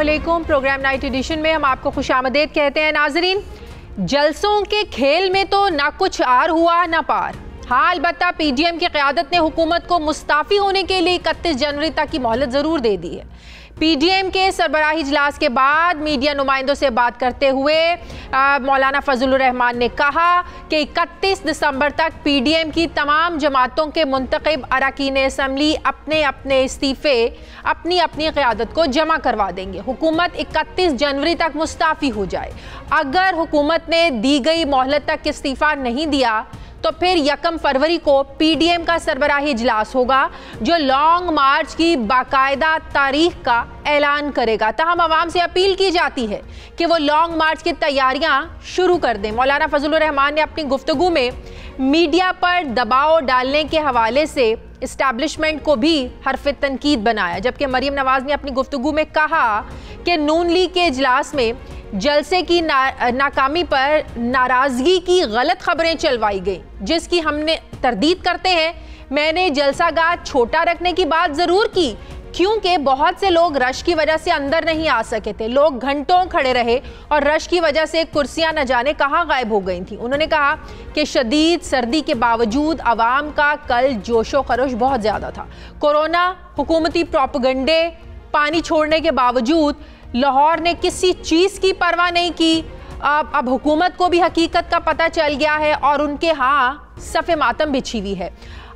अस्सलामुअलैकुम। Programme night addition में हम आपको खुशामदीद कहते हैं। नाजरीन, जलसों के खेल में तो ना कुछ आर हुआ ना पार। हाँ, अलबत्ता पीडीएम की क़यादत ने हुकूमत को मुस्ताफ़ी होने के लिए 31 जनवरी तक की मोहलत ज़रूर दे दी है। पीडीएम के सरबराही इजलास के बाद मीडिया नुमाइंदों से बात करते हुए मौलाना फजलुर रहमान ने कहा कि 31 दिसंबर तक पीडीएम की तमाम जमातों के मुंतखब अरकान असम्बली अपने अपने इस्तीफ़े अपनी अपनी क़यादत को जमा करवा देंगे। हुकूमत 31 जनवरी तक मुस्ताफ़ी हो जाए। अगर हुकूमत ने दी गई मोहलत तक इस्तीफ़ा नहीं दिया तो फिर 1 फरवरी को पीडीएम का सरबराही इजलास होगा जो लॉन्ग मार्च की बाकायदा तारीख का ऐलान करेगा। तहम आवाम से अपील की जाती है कि वो लॉन्ग मार्च की तैयारियां शुरू कर दें। मौलाना फजलुर रहमान ने अपनी गुफ्तगू में मीडिया पर दबाव डालने के हवाले से इस्टेब्लिशमेंट को भी हरफ तनकीद बनाया, जबकि मरीम नवाज ने अपनी गुफ्तगू में कहा कि नून लीग के इजलास में जलसे की नाकामी पर नाराज़गी की गलत खबरें चलवाई गई, जिसकी हमने तरदीद करते हैं। मैंने जलसागाह छोटा रखने की बात ज़रूर की क्योंकि बहुत से लोग रश की वजह से अंदर नहीं आ सके थे। लोग घंटों खड़े रहे और रश की वजह से कुर्सियां न जाने कहाँ गायब हो गई थी। उन्होंने कहा कि शदीद सर्दी के बावजूद आवाम का कल जोशो खरोश बहुत ज़्यादा था। कोरोना, हुकूमती प्रोपेगेंडे, पानी छोड़ने के बावजूद लाहौर ने किसी चीज़ की परवाह नहीं की। अब हुकूमत को भी हकीकत का पता चल गया है और उनके यहाँ सफ़े मातम बिछी हुई है।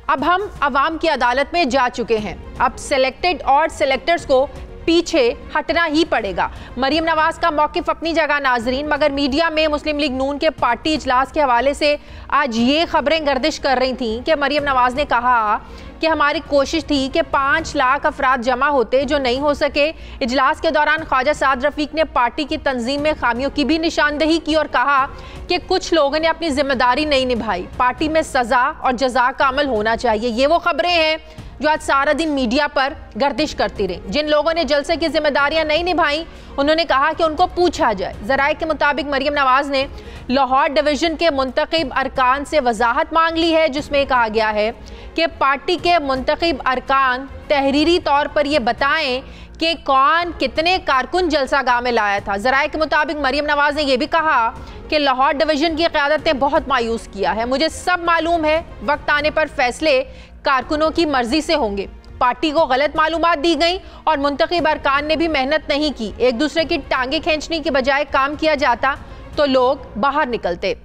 अब हम अवाम की अदालत में जा चुके हैं। अब सेलेक्टेड और सेलेक्टर्स को पीछे हटना ही पड़ेगा। मरीम नवाज का मौक़िफ़ अपनी जगह नाजरीन, मगर मीडिया में मुस्लिम लीग नून के पार्टी इजलास के हवाले से आज ये खबरें गर्दिश कर रही थीं कि मरीम नवाज ने कहा कि हमारी कोशिश थी कि 5 लाख अफराद जमा होते, जो नहीं हो सके। इजलास के दौरान ख्वाजा साद रफ़ीक ने पार्टी की तंजीम में खामियों की भी निशानदही की और कहा कि कुछ लोगों ने अपनी जिम्मेदारी नहीं निभाई। पार्टी में सज़ा और जज़ा का अमल होना चाहिए। ये वो खबरें हैं जो आज सारा दिन मीडिया पर गर्दिश करती रही। जिन लोगों ने जलसे की जिम्मेदारियां नहीं निभाई, उन्होंने कहा कि उनको पूछा जाए। ज़राए के मुताबिक मरीम नवाज ने लाहौर डिवीज़न के मुंतखब अरकान से वजाहत मांग ली है, जिसमें कहा गया है कि पार्टी के मुंतखब अरकान तहरीरी तौर पर यह बताएं कि कौन कितने कारकुन जलसागाह में लाया था। ज़राए के मुताबिक मरीम नवाज ने यह भी कहा कि लाहौर डिवीज़न की क़यादत ने बहुत मायूस किया है। मुझे सब मालूम है, वक्त आने पर फैसले कारकुनों की मर्जी से होंगे। पार्टी को गलत मालूमात दी गई और मुंतखब अरकान ने भी मेहनत नहीं की। एक दूसरे की टांगे खींचने की बजाय काम किया जाता तो लोग बाहर निकलते।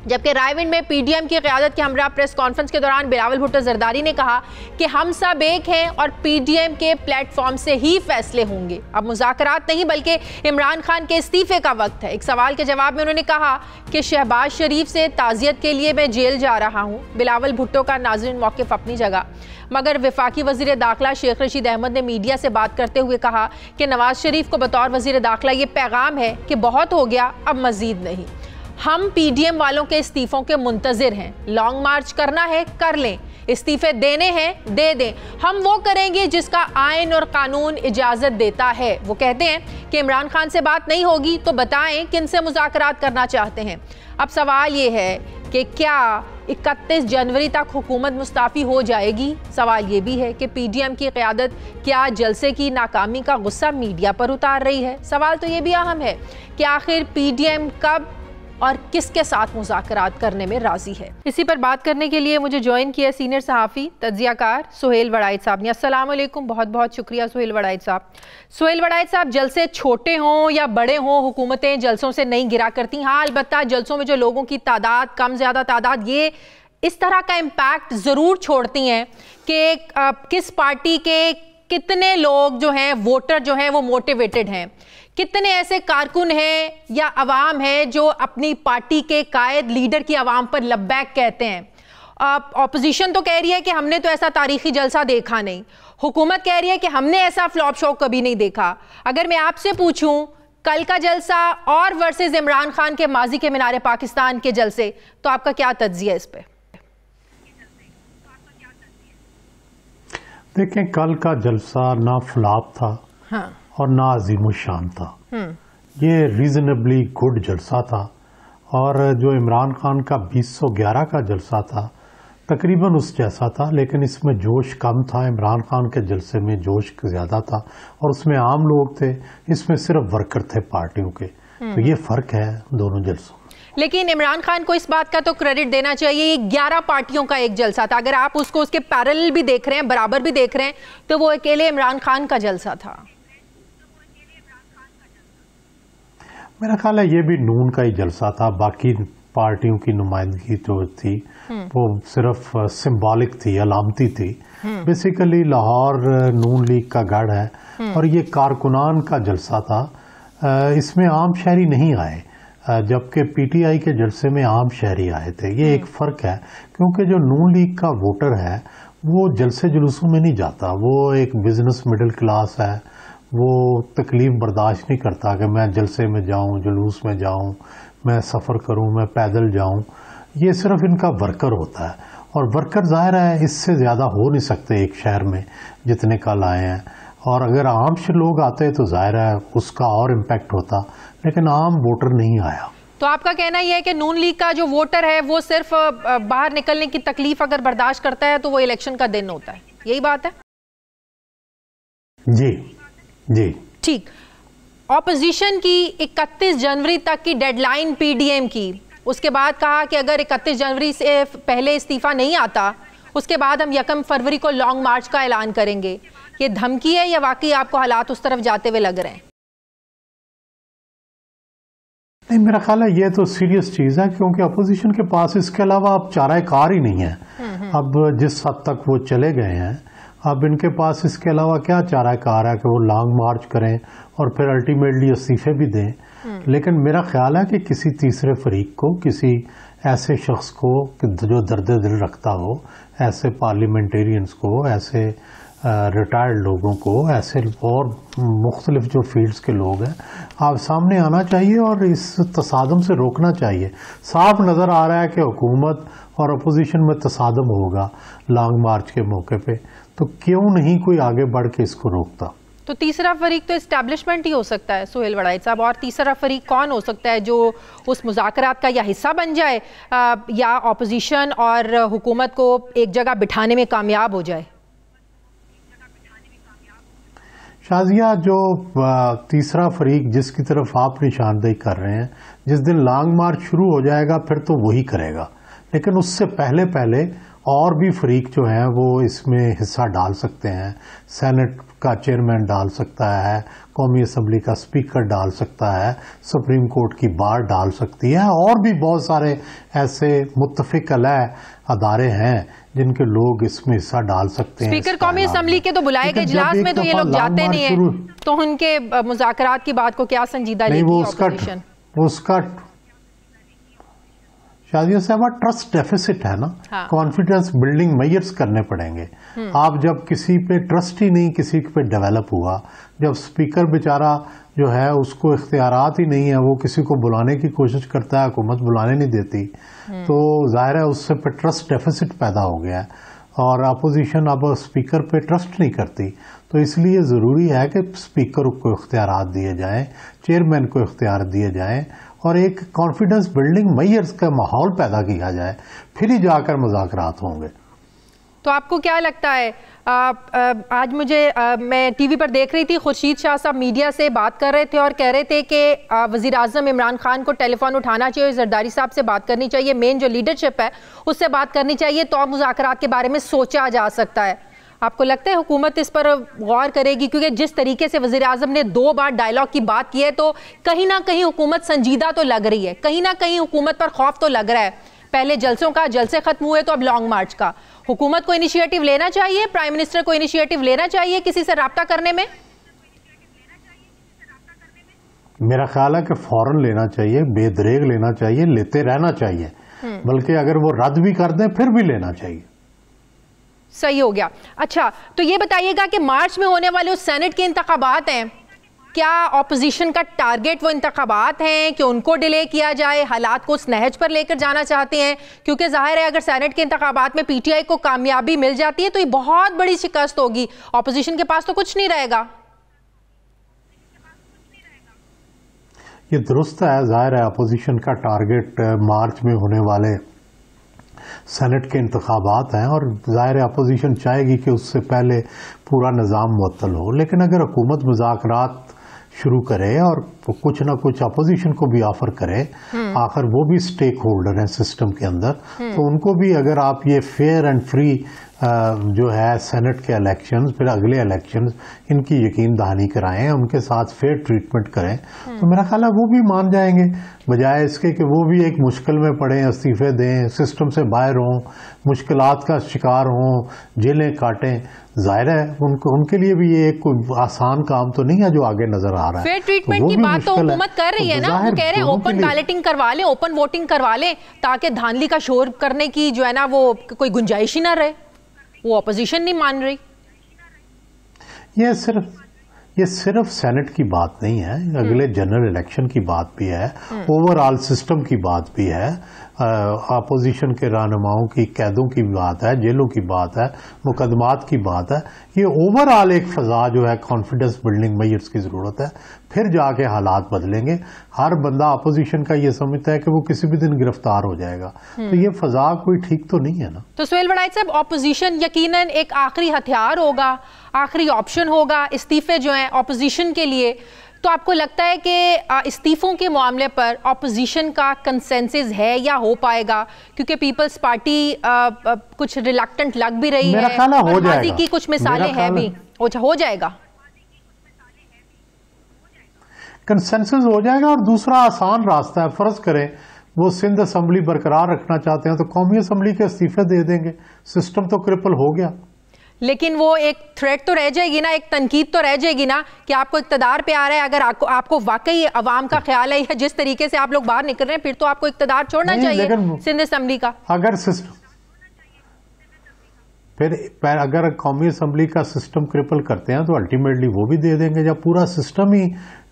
जबकि रायविंड में पीडीएम की क़यादत के हमरा प्रेस कॉन्फ्रेंस के दौरान बिलावल भुट्टो जरदारी ने कहा कि हम सब एक हैं और पीडीएम के प्लेटफॉर्म से ही फैसले होंगे। अब मुज़ाकरात नहीं बल्कि इमरान खान के इस्तीफे का वक्त है। एक सवाल के जवाब में उन्होंने कहा कि शहबाज शरीफ से ताज़ियत के लिए मैं जेल जा रहा हूँ। बिलावल भुट्टो का नाज़रीन मौक़िफ़ अपनी जगह, मगर वफाकी वज़ीर दाखिला शेख रशीद अहमद ने मीडिया से बात करते हुए कहा कि नवाज शरीफ को बतौर वज़ीर दाखिला ये पैगाम है कि बहुत हो गया, अब मज़ीद नहीं। हम पीडीएम वालों के इस्तीफ़ों के मुंतज़िर हैं। लॉन्ग मार्च करना है कर लें, इस्तीफ़े देने हैं दे दें। हम वो करेंगे जिसका आइन और कानून इजाज़त देता है। वो कहते हैं कि इमरान खान से बात नहीं होगी तो बताएं किन से मुज़ाकरात करना चाहते हैं। अब सवाल ये है कि क्या 31 जनवरी तक हुकूमत मुस्ताफ़ी हो जाएगी? सवाल ये भी है कि पीडीएम की क़यादत क्या जलसे की नाकामी का गुस्सा मीडिया पर उतार रही है? सवाल तो ये भी अहम है कि आखिर पीडीएम कब और किसके साथ मुज़ाकरात करने में राज़ी है। इसी पर बात करने के लिए मुझे ज्वाइन किया सीनियर सहाफ़ी तज्ज़ियाकार सुहेल वड़ाइद साहब ने। अस्सलाम वालेकुम, बहुत बहुत शुक्रिया सुहेल वड़ाइद साहब। सुहेल वड़ाइद साहब, जलसे छोटे हों या बड़े हों, हुकूमतें जलसों से नहीं गिरा करती। हाँ, अलबत्ता जलसों में जो लोगों की तादाद कम ज़्यादा तादाद, ये इस तरह का इम्पैक्ट ज़रूर छोड़ती हैं कि किस पार्टी के कितने लोग जो हैं, वोटर जो हैं वो मोटिवेटेड हैं, कितने ऐसे कारकुन हैं या अवाम है जो अपनी पार्टी के कायद लीडर की अवाम पर लब्बैक कहते हैं। ऑपोजिशन तो कह रही है कि हमने तो ऐसा तारीखी जलसा देखा नहीं, हुकूमत कह रही है कि हमने ऐसा फ्लॉप शो कभी नहीं देखा। अगर मैं आपसे पूछूं कल का जलसा और वर्सेस इमरान खान के माजी के मीनार पाकिस्तान के जलसे, तो आपका क्या तज्जिया इस पे? देखें, कल का जलसा ना फ्लॉप था हाँ, और ना अजीम शान था। ये रीजनेबली गुड जलसा था। और जो इमरान खान का 2011 का जलसा था तकरीबन उस जैसा था, लेकिन इसमें जोश कम था। इमरान खान के जलसे में जोश ज़्यादा था और उसमें आम लोग थे, इसमें सिर्फ वर्कर थे पार्टियों के। तो ये फ़र्क है दोनों जलसों। लेकिन इमरान खान को इस बात का तो क्रेडिट देना चाहिए, ये 11 पार्टियों का एक जलसा था। अगर आप उसको उसके पैरेलल भी देख रहे हैं, बराबर भी देख रहे हैं, तो वो अकेले इमरान खान का जलसा था। मेरा ख्याल है ये भी नून का ही जलसा था। बाकी पार्टियों की नुमाइंदगी जो थी वो सिर्फ सिंबॉलिक थी, अलामती थी। बेसिकली लाहौर नून लीग का गढ़ है और ये कारकुनान का जलसा था। इसमें आम शहरी नहीं आए, जबकि पीटीआई के जलसे में आम शहरी आए थे। ये एक फ़र्क है, क्योंकि जो नून लीग का वोटर है वो जलसे जुलूसों में नहीं जाता। वो एक बिजनेस मिडिल क्लास है, वो तकलीफ बर्दाश्त नहीं करता कि मैं जलसे में जाऊं, जुलूस में जाऊं, मैं सफ़र करूं, मैं पैदल जाऊं। ये सिर्फ इनका वर्कर होता है, और वर्कर ज़ाहिर है इससे ज़्यादा हो नहीं सकते एक शहर में जितने कल आए हैं। और अगर आम से लोग आते तो ज़ाहिर है उसका और इम्पैक्ट होता, लेकिन आम वोटर नहीं आया। तो आपका कहना यह है कि नून लीग का जो वोटर है वो सिर्फ बाहर निकलने की तकलीफ अगर बर्दाश्त करता है तो वो इलेक्शन का दिन होता है, यही बात है? जी जी ठीक। ऑपोजिशन की 31 जनवरी तक की डेडलाइन पीडीएम की, उसके बाद कहा कि अगर 31 जनवरी से पहले इस्तीफा नहीं आता उसके बाद हम 1 फरवरी को लॉन्ग मार्च का ऐलान करेंगे। ये धमकी है या वाकई आपको हालात उस तरफ जाते हुए लग रहे हैं? नहीं, मेरा ख्याल है ये तो सीरियस चीज़ है, क्योंकि अपोजिशन के पास इसके अलावा अब चारा कार ही नहीं है। अब जिस हद तक वो चले गए हैं, अब इनके पास इसके अलावा क्या चारा कार है कि वो लॉन्ग मार्च करें और फिर अल्टीमेटली इस्तीफे भी दें। लेकिन मेरा ख्याल है कि किसी तीसरे फरीक को, किसी ऐसे शख्स को जो दर्द दिल रखता हो, ऐसे पार्लियामेंटेरियंस को, ऐसे रिटायर्ड लोगों को, ऐसे और मुख्तलिफ जो फील्ड्स के लोग हैं, आप सामने आना चाहिए और इस तसादम से रोकना चाहिए। साफ नज़र आ रहा है कि हुकूमत और अपोजिशन में तसादम होगा लॉन्ग मार्च के मौके पे, तो क्यों नहीं कोई आगे बढ़ के इसको रोकता। तो तीसरा फरीक तो इस्टेब्लिशमेंट ही हो सकता है सुहेल वड़ाइच साहब, और तीसरा फरीक कौन हो सकता है जो उस मुज़ाकरात का या हिस्सा बन जाए या अपोजिशन और हुकूमत को एक जगह बिठाने में कामयाब हो जाए? शाजिया, जो तीसरा फरीक जिसकी तरफ आप निशानदेही कर रहे हैं, जिस दिन लॉन्ग मार्च शुरू हो जाएगा फिर तो वही करेगा, लेकिन उससे पहले पहले और भी फरीक जो हैं वो इसमें हिस्सा डाल सकते हैं। सेनेट का चेयरमैन डाल सकता है, कौमी असम्बली का स्पीकर डाल सकता है, सुप्रीम कोर्ट की बार डाल सकती है, और भी बहुत सारे ऐसे मुत्तफिक अलह अदारे हैं जिनके लोग इसमें हिस्सा डाल सकते हैं। स्पीकर कौमी असम्बली के तो बुलाए गए इजलास में तो ये लोग जाते नहीं है, तो उनके मुज़ाकरात की बात को क्या संजीदा लेगी ऑपोजिशन? उसका शाजिया साहब ट्रस्ट डेफिसिट है ना। कॉन्फिडेंस बिल्डिंग मेजर्स करने पड़ेंगे। आप जब किसी पे ट्रस्ट ही नहीं किसी पे डेवलप हुआ, जब स्पीकर बेचारा जो है उसको इख्तियारात ही नहीं है, वो किसी को बुलाने की कोशिश करता है, हुकूमत बुलाने नहीं देती, तो जाहिर है उससे पे ट्रस्ट डेफिसिट पैदा हो गया है और अपोजिशन अब स्पीकर पे ट्रस्ट नहीं करती। तो इसलिए ज़रूरी है कि स्पीकर को इख्तियारात दिए जाएं, चेयरमैन को इख्तियार दिए जाएं और एक कॉन्फिडेंस बिल्डिंग मेजर्स का माहौल पैदा किया जाए, फिर ही जाकर मुज़ाकरात होंगे। तो आपको क्या लगता है, आज मैं टीवी पर देख रही थी, खुर्शीद शाह साहब मीडिया से बात कर रहे थे और कह रहे थे कि वज़ीर आज़म इमरान खान को टेलीफोन उठाना चाहिए, जरदारी साहब से बात करनी चाहिए, मेन जो लीडरशिप है उससे बात करनी चाहिए, तो मुज़ाकरात के बारे में सोचा जा सकता है। आपको लगता है हुकूमत इस पर गौर करेगी? क्योंकि जिस तरीके से वज़ीर आज़म ने 2 बार डायलॉग की बात की है, तो कहीं ना कहीं हुकूमत संजीदा तो लग रही है, कहीं ना कहीं हुकूमत पर खौफ तो लग रहा है। पहले जलसों का, जलसे खत्म हुए तो अब लॉन्ग मार्च का। हुकूमत को इनिशिएटिव लेना चाहिए, प्राइम मिनिस्टर को इनिशिएटिव लेना चाहिए किसी से राब्ता करने में? मेरा ख्याल है कि फौरन लेना चाहिए, बेदरेग लेना चाहिए, लेते रहना चाहिए, बल्कि अगर वो रद्द भी कर दें फिर भी लेना चाहिए। सही हो गया। अच्छा, तो ये बताइएगा कि मार्च में होने वाले उस सेनेट के इंतखाबात हैं, क्या ऑपोजिशन का टारगेट वो इंतखाबात हैं कि उनको डिले किया जाए, हालात को उस नहज पर लेकर जाना चाहते हैं? क्योंकि जाहिर है अगर सेनेट के इंतखाबात में पीटीआई को कामयाबी मिल जाती है तो ये बहुत बड़ी शिकस्त होगी, ऑपोजिशन के पास तो कुछ नहीं रहेगा। ये दुरुस्त है, जाहिर है अपोजिशन का टारगेट मार्च में होने वाले सेनेट के इंतखाबात हैं और ज़ाहिर अपोजिशन चाहेगी कि उससे पहले पूरा निज़ाम मुअत्तल हो, लेकिन अगर हुकूमत मुज़ाकरात शुरू करे और कुछ ना कुछ अपोजिशन को भी ऑफर करे, आखिर वो भी स्टेक होल्डर हैं सिस्टम के अंदर, तो उनको भी अगर आप ये फेयर एंड फ्री जो है सेनेट के इलेक्शंस, फिर अगले इलेक्शंस, इनकी यकीन दहानी कराएं, उनके साथ फेयर ट्रीटमेंट करें, तो मेरा ख्याल है वो भी मान जाएंगे, बजाय इसके कि वो भी एक मुश्किल में पड़े, इस्तीफे दें, सिस्टम से बाहर हों, मुश्किलात का शिकार हों, जेलें काटें। जाहिर है उनके लिए भी ये एक कोई आसान काम तो नहीं है जो आगे नजर आ रहा है। फेयर ट्रीटमेंट की बात तो हुकूमत कर रही है ना, वो कह रहे हैं ओपन बैलेटिंग करवा लें, ओपन वोटिंग करवा लें, ताकि धांधली का शोर करने की जो है ना वो कोई गुंजाइश ही ना रहे। वो अपोजिशन नहीं मान रही। ये सिर्फ सेनेट की बात नहीं है, अगले जनरल इलेक्शन की बात भी है, ओवरऑल सिस्टम की बात भी है, अपोजिशन के रहनुमाओं की कैदों की बात है, जेलों की बात है, मुकदमात की बात है। ये ओवरऑल एक फजा जो है कॉन्फिडेंस बिल्डिंग मेजर्स की जरूरत है, फिर जाके हालात बदलेंगे। हर बंदा अपोजिशन का ये समझता है कि वो किसी भी दिन गिरफ्तार हो जाएगा, तो ये फजा कोई ठीक तो नहीं है ना। तो सुहेल वड़ाइच साहब, अपोजिशन यकीनन एक आखिरी हथियार होगा, आखिरी ऑप्शन होगा इस्तीफे जो हैं अपोजिशन के लिए, तो आपको लगता है कि इस्तीफों के मामले पर अपोजिशन का कंसेंसस है या हो पाएगा? क्योंकि पीपल्स पार्टी कुछ रिलक्टेंट लग भी रही है, माजी की कुछ मिसालें हैं भी, हो जाएगा कंसेंसस हो जाएगा। और दूसरा आसान रास्ता है, फर्ज करें वो सिंध असम्बली बरकरार रखना चाहते हैं तो कौमी असम्बली के इस्तीफे दे देंगे, सिस्टम तो क्रिपल हो गया। लेकिन वो एक थ्रेट तो रह जाएगी ना, एक तनकीद तो रह जाएगी ना कि आपको इक्तदार पे आ रहा है, अगर आपको वाकई अवाम का ख्याल है या जिस तरीके से आप लोग बाहर निकल रहे हैं, फिर तो आपको इक्तदार छोड़ना चाहिए सिंध असम्बली का। अगर फिर अगर कौमी असम्बली का सिस्टम क्रिपल करते हैं तो अल्टीमेटली वो भी दे देंगे। जब पूरा सिस्टम ही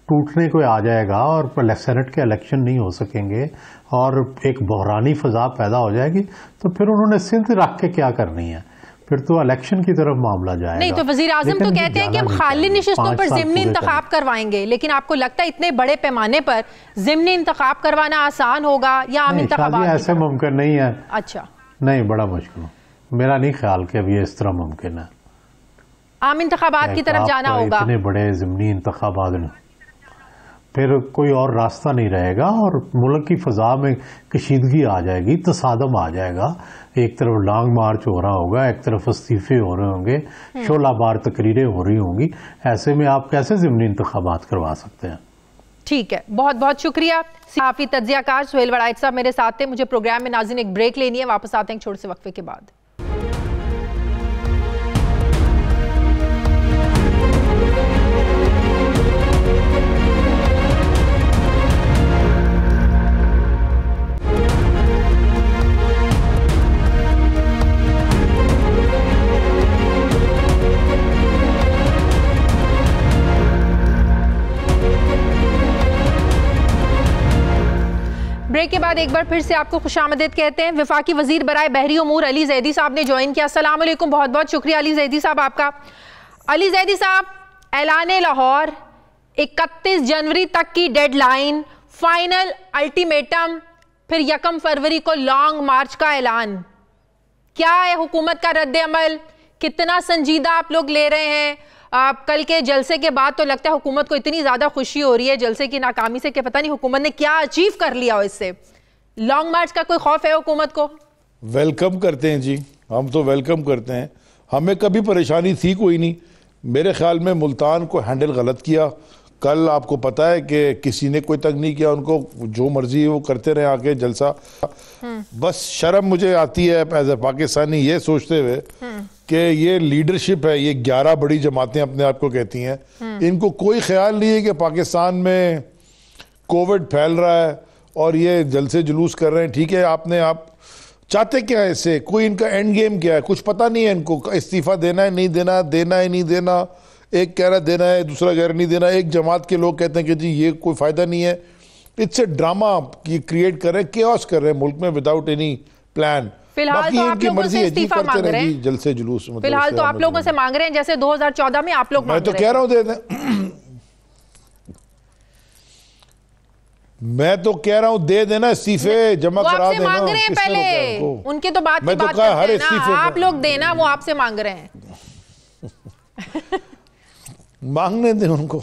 टूटने को आ जाएगा और सेनेट के इलेक्शन नहीं हो सकेंगे और एक बहरानी फजा पैदा हो जाएगी, तो फिर उन्होंने सिंध रख के क्या करनी है, फिर तो इलेक्शन की तरफ मामला जाएगा। नहीं तो वजीर आजम तो कहते हैं कि हम खाली निशिस्तों पर ज़िमनी इंतखाब करवाएंगे, लेकिन आपको लगता है इतने बड़े पैमाने पर ज़िमनी इंतखाब करवाना आसान होगा या आम इंतखाबात ऐसे मुमकिन नहीं है? अच्छा, नहीं, बड़ा मुश्किल, मेरा नहीं ख्याल कि अब ये इस तरह मुमकिन है। आम इंतखाबात की तरफ जाना होगा, इतने बड़े ज़िमनी इंतखाबात, फिर कोई और रास्ता नहीं रहेगा और मुल्क की फजा में कशीदगी आ जाएगी, तसादम आ जाएगा। एक तरफ लॉन्ग मार्च हो रहा होगा, एक तरफ इस्तीफे हो रहे होंगे, शोलाबार तकरीरें हो रही होंगी। ऐसे में आप कैसे ज़िमनी इंतखाबात करवा सकते हैं? ठीक है, बहुत बहुत शुक्रिया। सहाफ़ी तज्ज़ियाकार सुहेल वड़ाइच साहब मेरे साथ थे। मुझे प्रोग्राम में नाज़रीन एक ब्रेक लेनी है, वापस आते हैं छोटे से वक्फे के बाद। ब्रेक के बाद एक बार फिर से आपको खुशामदीद कहते हैं। वफाकी वजीर बराए बहरी उमूर अली जैदी साहब ने ज्वाइन किया। अस्सलाम वालेकुम, बहुत बहुत शुक्रिया अली जैदी साहब आपका। अली जैदी साहब, ऐलान लाहौर, 31 जनवरी तक की डेडलाइन, फाइनल अल्टीमेटम, फिर 1 फरवरी को लॉन्ग मार्च का ऐलान, क्या है हुकूमत का रद्द अमल? कितना संजीदा आप लोग ले रहे हैं? कल के जलसे के बाद तो लगता है हुकूमत को इतनी ज्यादा खुशी हो रही है जलसे की नाकामी से कि पता नहीं हुकूमत ने क्या अचीव कर लिया हो इससे। लॉन्ग मार्च का कोई खौफ है हुकूमत को? वेलकम करते हैं जी, हम तो वेलकम करते हैं, हमें कभी परेशानी थी कोई नहीं। मेरे ख्याल में मुल्तान को हैंडल गलत किया। कल आपको पता है कि किसी ने कोई तंग नहीं किया, उनको जो मर्जी है वो करते रहे आके जलसा। बस शर्म मुझे आती है एज ए पाकिस्तानी ये सोचते हुए कि ये लीडरशिप है, ये 11 बड़ी जमातें अपने आप को कहती हैं, इनको कोई ख्याल नहीं है कि पाकिस्तान में कोविड फैल रहा है और ये जलसे जुलूस कर रहे हैं। ठीक है, आप चाहते क्या है इससे? कोई इनका एंड गेम क्या है? कुछ पता नहीं है इनको। इस्तीफा देना है नहीं देना, देना है नहीं देना, एक कह रहा देना है, दूसरा कह रहा नहीं देना। एक जमात के लोग कहते हैं कि जी ये कोई फायदा नहीं है। इट्स ए ड्रामा क्रिएट कर रहे हैं, केओस कर रहे हैं मुल्क में विदाउट एनी प्लान। फिलहाल तो आप लोगों से इस्तीफा मांग रहे हैं, जलसे जुलूस, फिलहाल तो आप लोगों से मांग रहे हैं जैसे 2014 में आप लोग मैं तो कह रहा हूं दे दें। मैं तो कह रहा हूं दे देना इस्तीफे, जमा करा देना। मांग रहे हैं पहले, उनके तो बात मैं तो कहा हर इस्तीफे आप लोग देना, वो आपसे मांग रहे हैं। मांगने दें उनको,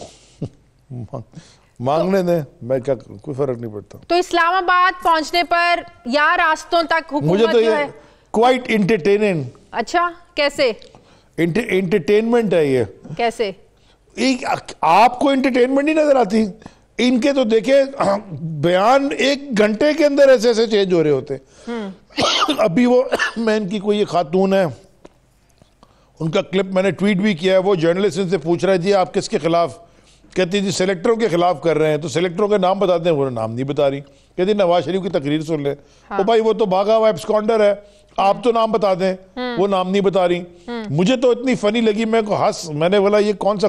मांगने दें, मैं क्या, कोई फर्क नहीं पड़ता। तो इस्लामाबाद पहुंचने पर या रास्तों तक हुकूमत मुझे तो ये है क्वाइट इंटरटेनिंग। अच्छा, कैसे इंटरटेनमेंट है ये? कैसे? आपको इंटरटेनमेंट नहीं नजर आती? इनके तो देखे बयान 1 घंटे के अंदर ऐसे ऐसे चेंज हो रहे होते। अभी वो मैं इनकी कोई ये खातून है, उनका क्लिप मैंने ट्वीट भी किया है, वो जर्नलिस्ट से पूछ रहा है जी आप किसके खिलाफ, कहती जी सेलेक्टरों के खिलाफ कर रहे हैं, तो सेलेक्टरों के नाम बताते हैं, वो नाम नहीं बता रही, कहती नवाज शरीफ की तकरीर सुन ले। हाँ। तो भाई वो तो भागा हुआ एब्सकॉन्डर है, आप तो नाम बता दें, वो नाम नहीं बता रही। मुझे तो इतनी फनी लगी, मैं को हंस, मैंने बोला ये कौन सा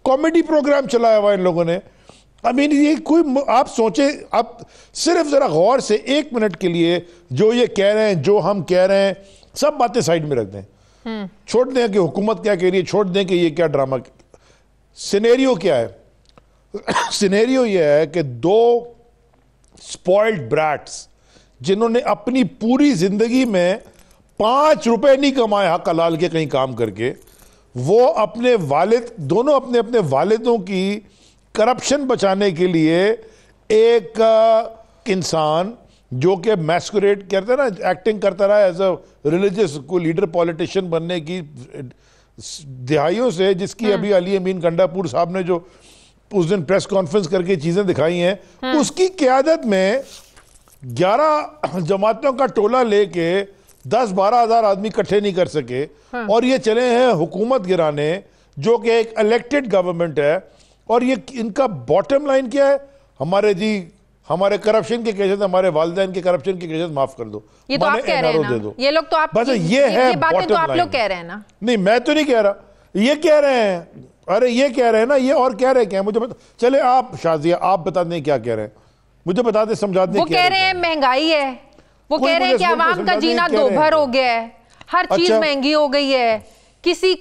कॉमेडी प्रोग्राम चलाया हुआ इन लोगों ने। आई मीन ये कोई, आप सोचे, आप सिर्फ जरा गौर से 1 मिनट के लिए जो ये कह रहे हैं, जो हम कह रहे हैं, सब बातें साइड में रख दें, छोड़ दें कि हुकूमत क्या कह रही है, छोड़ दें कि ये क्या ड्रामा। सिनेरियो क्या है? सिनेरियो ये है कि 2 स्पॉइल्ड ब्रैट्स जिन्होंने अपनी पूरी जिंदगी में 5 रुपए नहीं कमाए हक हलाल के कहीं काम करके, वो अपने वालिद, दोनों अपने अपने वालिदों की करप्शन बचाने के लिए एक इंसान जो कि मैस्कुरेट करता है ना, एक्टिंग करता रहा एज अ रिलीजियस को लीडर पॉलिटिशियन बनने की दिहाइयों से, जिसकी अभी अली अमीन गंडापुर साहब ने जो उस दिन प्रेस कॉन्फ्रेंस करके चीजें दिखाई हैं, उसकी क़यादत में 11 जमातों का टोला लेके 10-12 हज़ार आदमी इकट्ठे नहीं कर सके, और ये चले हैं हुकूमत गिराने, जो कि एक इलेक्टेड गवर्नमेंट है। और ये इनका बॉटम लाइन क्या है? हमारे करप्शन के केसेस, हमारे वालिदैन के करप्शन के केसेस माफ कर दो, ये तो आप कह रहे हैं ना, दे दो। ये लोग तो आप, ये है बातें तो आप लोग कह रहे हैं ना। नहीं, मैं तो नहीं कह रहा, ये कह रहे हैं। अरे ये कह रहे हैं ना, ये और कह रहे हैं क्या? मुझे चले आप शाजिया, आप बता दें क्या कह रहे हैं, मुझे बता दें, समझा दें। वो कह रहे हैं महंगाई है, वो कह रहे हैं कि आवाम का जीना दोभर हो गया है, हर चीज महंगी हो गई है,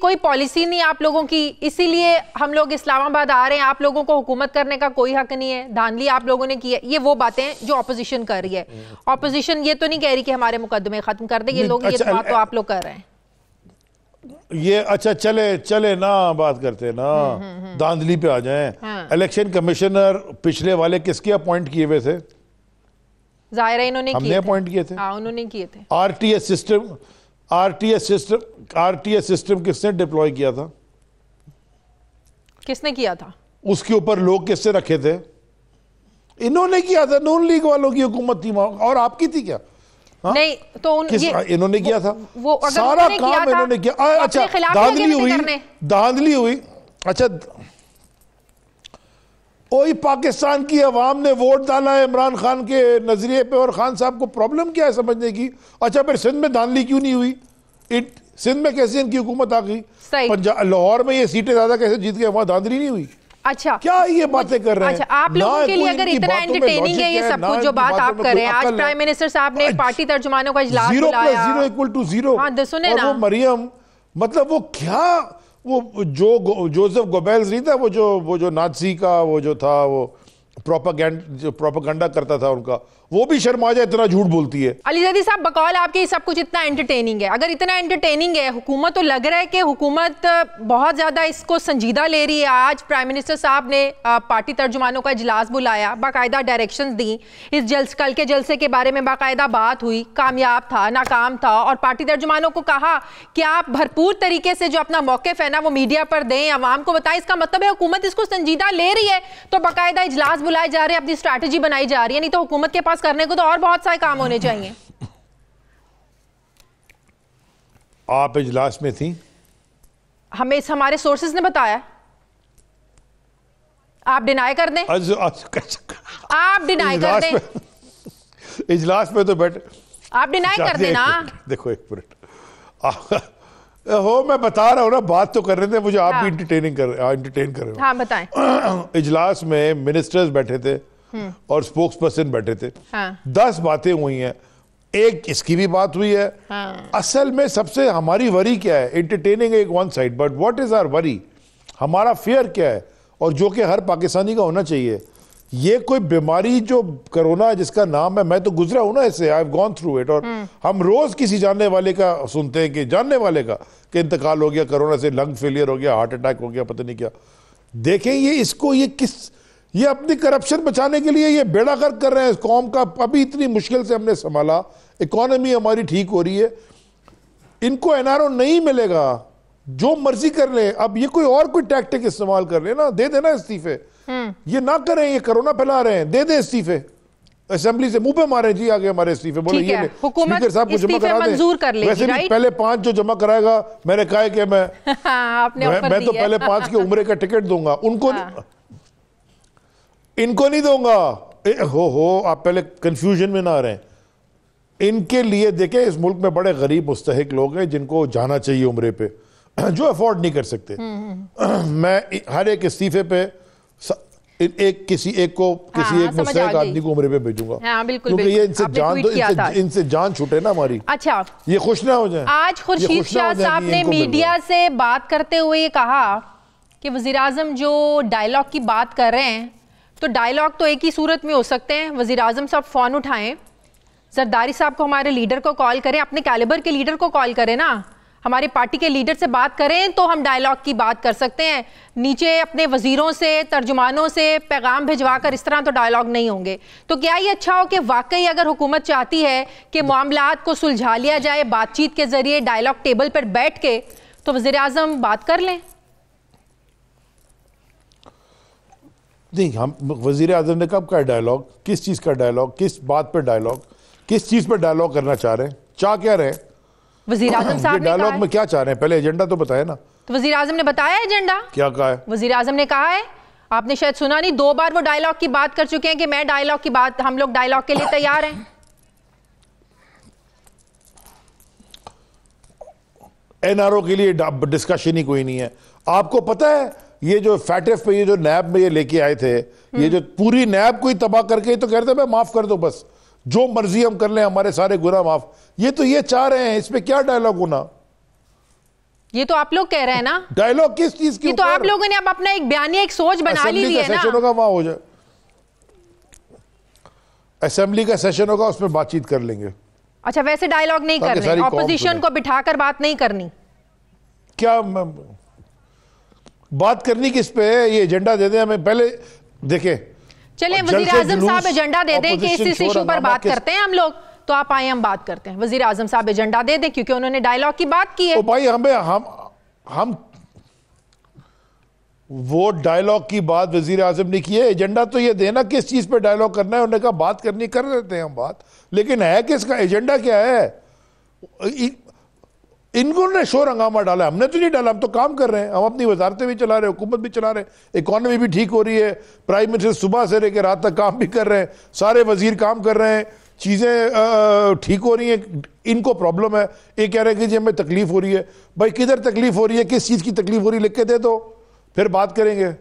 कोई पॉलिसी नहीं आप लोगों की, इसीलिए हम लोग इस्लामाबाद आ रहे हैं, आप लोगों को हुकूमत करने का कोई हक नहीं है, धांधली आप लोगों ने की है। ये वो बातें जो ऑपोजिशन कर रही है। ऑपोजिशन ये तो नहीं कह रही कि हमारे मुकदमे खत्म कर दे, ये लोग, ये बात तो आप लोग कर रहे हैं। ये अच्छा, चले ना, बात करते हैं ना, धांधली पे आ जाएं। हाँ। इलेक्शन कमिश्नर पिछले वाले किसके अपॉइंट किए हुए थे? जाहिर है इन्होंने हमने अपॉइंट किए थे। हाँ, उन्होंने किए थे। आरटीएस सिस्टम किसने डिप्लॉय किया था? किसने किया था? उसके ऊपर लोग किससे रखे थे? इन्होंने किया था, नून लीग वालों की हुकूमत थी, और आपकी थी क्या? हाँ? नहीं तो इन्होंने किया था, वो अगर सारा काम इन्होंने किया। अच्छा, धांधली हुई। अच्छा, वही पाकिस्तान की अवाम ने वोट डाला है इमरान खान के नजरिए पे, और खान साहब को प्रॉब्लम क्या है समझने की? अच्छा, फिर सिंध में धांधली क्यों नहीं हुई? सिंध में कैसे इनकी हुकूमत आ गई? लाहौर में ये सीटें ज्यादा कैसे जीत गए, वहां धांधली नहीं हुई? अच्छा, क्या ये बातें कर रहे हैं? अच्छा, आप लोगों के लिए अगर इतना एंटरटेनिंग है ये सब कुछ जो बात आप कर रहे हैं, आज प्राइम मिनिस्टर साहब ने पार्टी तर्जुमानों का इजलास बुलाया, 0 + 0 हाँ, सुने ना, वो मरियम, मतलब वो क्या, वो जो जोसेफ गोबेल्स नहीं था, वो जो नाज़ी का वो जो था, वो प्रोपेगेंडा करता था उनका, वो भी शर्मा जाए, इतना झूठ बोलती है। अली ज़ैदी साहब, बकौल आपके सब कुछ इतना एंटरटेनिंग है, अगर इतना एंटरटेनिंग है, हुकूमत तो लग रहा है कि हुकूमत बहुत ज़्यादा इसको संजीदा ले रही है। आज प्राइम मिनिस्टर साहब ने पार्टी तर्जुमानों का इजलास बुलाया, बाकायदा डायरेक्शंस दी, इस कल के जलसे के बारे में बाकायदा बात हुई, कामयाब था, नाकाम था, और पार्टी तर्जुमानों को कहा कि आप भरपूर तरीके से जो अपना मौक़िफ़ है ना वो मीडिया पर दें, आवाम को बताएं। इसका मतलब है हुकूमत इसको संजीदा ले रही है, तो बाकायदा इजलास बुलाए जा रहे हैं, अपनी स्ट्रैटेजी बनाई जा रही है, नहीं तो हुकूमत के पास करने को तो और बहुत सारे काम होने चाहिए। आप इजलास में थी? हमें हमारे सोर्सेज ने बताया। आप डिनाई कर दें, आप डिनाई कर दें, इजलास में तो बैठे, आप डिनाई कर देना। देखो 1 मिनट हो, मैं बता रहा हूं ना, बात तो कर रहे थे, मुझे आप भी एंटरटेन कर रहे हो। हाँ, बताएं। इजलास में मिनिस्टर्स बैठे थे और स्पोक्स पर्सन बैठे थे। हाँ। 10 बातें हुई हैं, एक इसकी भी बात हुई है। हाँ। असल में सबसे हमारी वरी क्या है? एंटरटेनिंग एक one side, but what is our worry? हमारा फेयर क्या है, और जो कि हर पाकिस्तानी का होना चाहिए ये कोई बीमारी जो कोरोना जिसका नाम है, मैं तो गुजरा हूं ना इससे, I have gone through it. और हम रोज किसी जानने वाले का सुनते हैं कि जानने वाले का कि इंतकाल हो गया कोरोना से, लंग फेलियर हो गया, हार्ट अटैक हो गया, पता नहीं क्या। देखें ये इसको ये अपनी करप्शन बचाने के लिए ये बेड़ा गर्क कर रहे हैं इस कौम का। अभी इतनी मुश्किल से हमने संभाला, इकोनॉमी हमारी ठीक हो रही है, इनको एनआरओ नहीं मिलेगा, जो मर्जी कर ले। अब ये कोई और कोई टैक्टिक इस्तेमाल कर ले ना, दे देना इस्तीफे। ये ना करें, ये कोरोना फैला रहे हैं, दे दे इस्तीफे, असेंबली से मुंह पे मारे जी आगे हमारे इस्तीफे, बोले ये स्पीकर साहब को जमा करा दें। वैसे भी पहले 5 जो जमा कराएगा, मैंने कहा है कि मैं तो पहले 5 की उम्र का टिकट दूंगा, उनको इनको नहीं दूंगा। हो आप पहले कंफ्यूजन में ना रहें। इनके लिए देखें, इस मुल्क में बड़े गरीब मुस्तहिक लोग हैं जिनको जाना चाहिए उम्रे पे, जो अफोर्ड नहीं कर सकते। मैं हर एक इस्तीफे पे किसी एक मुस्तहिक आदमी को उम्रे पे भेजूंगा। हाँ, बिल्कुल, क्योंकि ये इनसे जान छूटे ना हमारी। अच्छा, ये खुश ना हो जाए। आज खुर्शीद शाह साहब ने मीडिया से बात करते हुए कहा कि वजीर आजम जो डायलॉग की बात कर रहे हैं, तो डायलॉग तो एक ही सूरत में हो सकते हैं, वजीर आजम साहब फोन उठाएं, जरदारी साहब को, हमारे लीडर को कॉल करें, अपने कैलिबर के लीडर को कॉल करें ना, हमारी पार्टी के लीडर से बात करें तो हम डायलॉग की बात कर सकते हैं। नीचे अपने वजीरों से, तर्जुमानों से पैगाम भिजवा कर इस तरह तो डायलॉग नहीं होंगे। तो क्या ये अच्छा हो कि वाकई अगर हुकूमत चाहती है कि मामलात को सुलझा लिया जाए बातचीत के जरिए, डायलॉग टेबल पर बैठ के, तो वजीर आजम बात कर लें? नहीं, हम वजीर आजम ने कब का डायलॉग, किस चीज का डायलॉग, किस बात पर डायलॉग, किस चीज पर डायलॉग करना चाह रहे हैं, चाह क्या रहे हैं वजीर आजम साहब? डायलॉग में क्या चाह रहे हैं, पहले एजेंडा तो बताए ना। तो वजीर आजम ने बताया एजेंडा, क्या कहा है? वजीर आजम ने कहा है, आपने शायद सुना नहीं, 2 बार वो डायलॉग की बात कर चुके हैं कि मैं डायलॉग की बात, हम लोग डायलॉग के लिए तैयार हैं। एनआरओ के लिए डिस्कशन ही कोई नहीं है। आपको पता है ये जो फैटेफ पे, ये जो नैब में ये लेके आए थे, ये जो पूरी नैब को ही तबाह करके तो कहते हैं माफ कर दो, बस जो मर्जी हम कर लें, हमारे सारे गुनाह माफ। ये चाह रहे हैं, इसमें क्या डायलॉग होना? ये तो आप लोग कह रहे हैं ना। डायलॉग किस चीज की? तो आप लोगों ने अब अपना एक बयानिया, एक सोच बना ली है ना। सेशन होगा, वहां हो जाए, असेंबली का सेशन होगा, उसमें बातचीत कर लेंगे। अच्छा, वैसे डायलॉग नहीं करने, ऑपोजिशन को बिठाकर बात नहीं करनी? क्या बात करनी किस पे है? ये एजेंडा दे दें हमें, पहले देखें। चले वजीर आजम साहब एजेंडा दे दें कि इस इशू पर बात करते हैं हम लोग, तो आप आए, हम बात करते हैं। वजीर आजम साहब एजेंडा दे दें, क्योंकि उन्होंने डायलॉग की बात की है। भाई हम वो डायलॉग की बात वजीर आजम ने की है, एजेंडा तो ये देना किस चीज पे डायलॉग करना है। उन्होंने कहा बात करनी, कर लेते हैं हम बात, लेकिन है किसका एजेंडा, क्या है? इनको ने शोर हंगामा डाला, हमने तो नहीं डाला, हम तो काम कर रहे हैं, हम अपनी वजारतें भी चला रहे हैं, हुकूमत भी चला रहे हैं, इकोनॉमी भी ठीक हो रही है, प्राइम मिनिस्टर सुबह से लेकर रात तक काम भी कर रहे हैं, सारे वजीर काम कर रहे हैं, चीजें ठीक हो रही हैं। इनको प्रॉब्लम है, ये कह रहे हैं कि जी हमें तकलीफ हो रही है। भाई किधर तकलीफ हो रही है, किस चीज की तकलीफ हो रही है, लिख के दे दो, फिर बात करेंगे।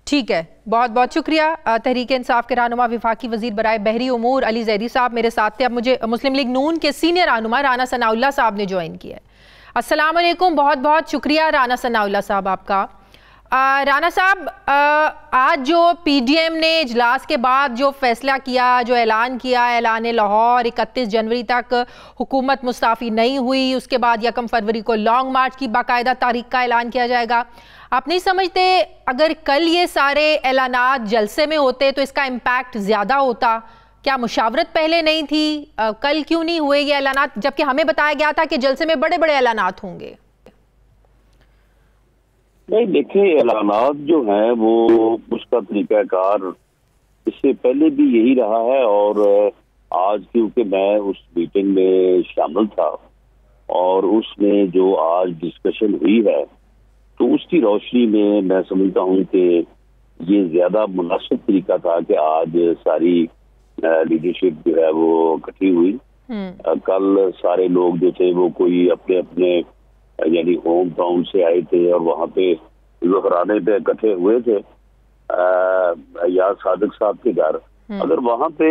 ठीक है, बहुत बहुत शुक्रिया। तहरीक इंसाफ के रहनुमा वफाकी वजीर बराए बहरी उमूर अली जैदी साहब मेरे साथ थे। अब मुझे मुस्लिम लीग नून के सीनियर रहनुमा राना सनाउल्लाह साहब ने ज्वाइन किया है। अस्सलाम वालेकुम, बहुत बहुत शुक्रिया राना सनाउल्लाह साहब आपका। राना साहब, आज जो पीडीएम ने इजलास के बाद जो फैसला किया, जो ऐलान किया, ऐलान लाहौर 31 जनवरी तक हुकूमत मुस्ताफ़ी नहीं हुई, उसके बाद 1 फरवरी को लॉन्ग मार्च की बाकायदा तारीख का ऐलान किया जाएगा। आप नहीं समझते अगर कल ये सारे ऐलानात जलसे में होते तो इसका इम्पैक्ट ज़्यादा होता? क्या मुशावरत पहले नहीं थी? कल क्यों नहीं हुए ये ऐलानात, जबकि हमें बताया गया था कि जलसे में बड़े बड़े ऐलानात होंगे? नहीं, देखिए ऐलानात जो हैं वो उसका तरीकाकार इससे पहले भी यही रहा है, और आज क्योंकि मैं उस मीटिंग में शामिल था और उसमें जो आज डिस्कशन हुई है, तो उसकी रोशनी में मैं समझता हूँ कि ये ज्यादा मुनासिब तरीका था कि आज सारी लीडरशिप जो है वो इकट्ठी हुई। कल सारे लोग जो थे वो कोई अपने अपने यानी होम टाउन से आए थे और वहाँ पे ज़ुहराने पे इकट्ठे हुए थे या सादिक साहब के घर। अगर वहाँ पे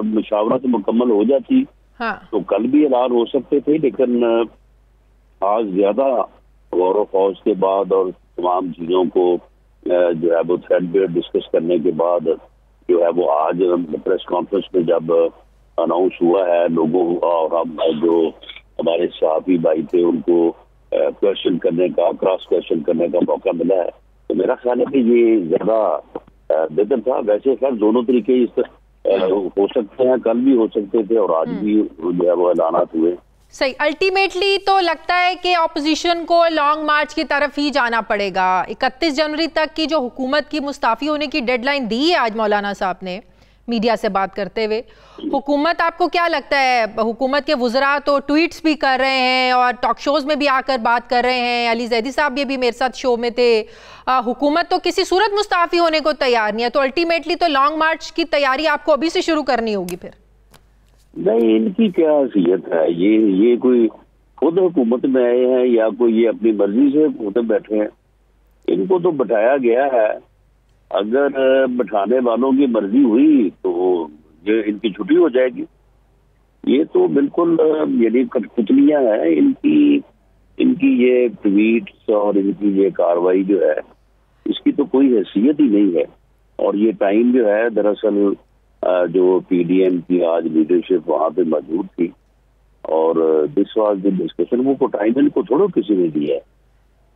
मुशावरत मुकम्मल हो जाती तो कल भी ऐलान हो सकते थे, लेकिन आज ज्यादा गौर व फौज के बाद और तमाम चीजों को जो है वो थ्रेडबेयर डिस्कस करने के बाद जो है वो आज प्रेस कॉन्फ्रेंस में जब अनाउंस हुआ है लोगों और हम जो हमारे सहाफी भाई थे उनको क्वेश्चन करने का, क्रॉस क्वेश्चन करने का मौका मिला है, तो मेरा ख्याल है कि ये ज्यादा बेहतर था। वैसे खैर दोनों तरीके इस हो सकते हैं, कल भी हो सकते थे और आज भी जो है वो ऐलानात हुए। सही, अल्टीमेटली तो लगता है कि ऑपोजिशन को लॉन्ग मार्च की तरफ ही जाना पड़ेगा। 31 जनवरी तक की जो हुकूमत की मुस्ताफ़ी होने की डेडलाइन दी है आज मौलाना साहब ने मीडिया से बात करते हुए, हुकूमत आपको क्या लगता है, हुकूमत के वुज़रा तो ट्वीट्स भी कर रहे हैं और टॉक शोज़ में भी आकर बात कर रहे हैं, अली जैदी साहब ये भी मेरे साथ शो में थे, हुकूमत तो किसी सूरत मुस्ताफ़ी होने को तैयार नहीं है, तो अल्टीमेटली तो लॉन्ग मार्च की तैयारी आपको अभी से शुरू करनी होगी फिर। नहीं, इनकी क्या हैसियत है, ये कोई खुद हुकूमत में आए हैं या कोई ये अपनी मर्जी से हुकूमत में बैठे हैं? इनको तो बैठाया गया है, अगर बैठाने वालों की मर्जी हुई तो ये इनकी छुट्टी हो जाएगी। ये तो बिल्कुल यानी कठपुतलियां हैं इनकी ये ट्वीट्स और इनकी ये कार्रवाई जो है इसकी तो कोई हैसियत ही नहीं है। और ये टाइम जो है दरअसल जो पीडीएम की आज लीडरशिप वहां पे मौजूद थी और दिस वाज द डिस्कशन, वो टाइम इनको थोड़ा किसी ने दिया है,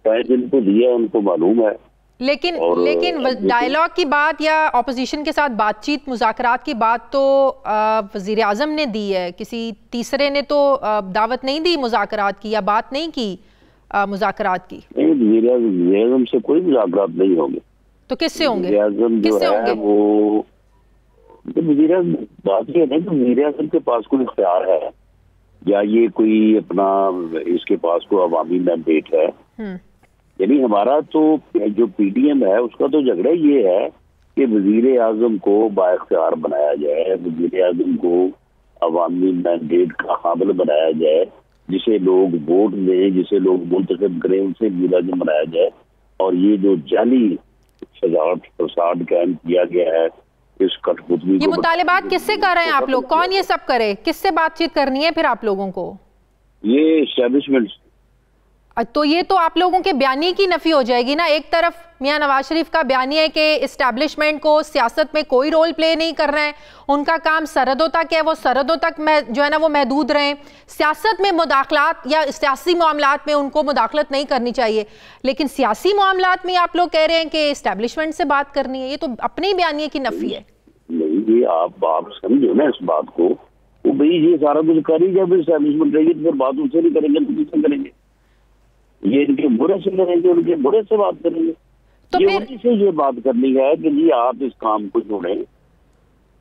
टाइम इनको दिया उनको मालूम है। लेकिन डायलॉग की बात या ऑपोजिशन के साथ बातचीत मुज़ाकरात की बात तो वज़ीर आज़म ने दी है, किसी तीसरे ने तो दावत नहीं दी मुज़ाकरात की या बात नहीं की मुज़ाकरात की। नहीं, वज़ीर आज़म से कोई मुज़ाकरात नहीं होंगे। तो किससे होंगे? वज़ीर आज़म जो है वो वज़ीर आज़म, बात ये है कि वज़ीर आज़म के पास कोई इख्तियार है या ये कोई अपना इसके पास कोई अवामी मैंडेट है? यानी हमारा तो जो पीडीएम है उसका तो झगड़ा ये है कि वजीर आजम को बाइख्तियार बनाया जाए, वजीर आजम को अवामी मैंडेट का हामिल बनाया जाए, जिसे लोग वोट दें, जिसे लोग मुंतखब करें, उनसे वजीर आजम बनाया जाए। और ये जो जाली सजावट प्रसाद कायम किया गया है इस कठपुतली, ये मुतालिबात किससे कर रहे हैं आप लोग? कौन ये सब करे? किससे बातचीत करनी है फिर आप लोगों को? ये एस्टैब्लिशमेंट। तो ये तो आप लोगों के बयानी की नफी हो जाएगी ना। एक तरफ मियां नवाज शरीफ का बयानी है कि इस्टेब्लिशमेंट को सियासत में कोई रोल प्ले नहीं करना है, उनका काम सरहदों तक है, वो सरहदों तक जो है ना वो महदूद रहें, सियासत में मुदाखलात या सियासी मामलात में उनको मुदाखलत नहीं करनी चाहिए। लेकिन सियासी मामलात में आप लोग कह रहे हैं कि इस्टेब्लिशमेंट से बात करनी है, ये तो अपने ही बयानी की नफी है। नहीं, ये आप समझो ना इस बात को, वो भाई ये सारा कुछ कर ही जब इस्टेब्लिशमेंट रहेगी तो फिर बात उनसे नहीं करेंगे तो किससे करेंगे? ये इनके बुरे से करेंगे, उनके बुरे से बात करेंगे। तो ये उन्हीं से ये बात करनी है कि जी आप इस काम को छोड़ें,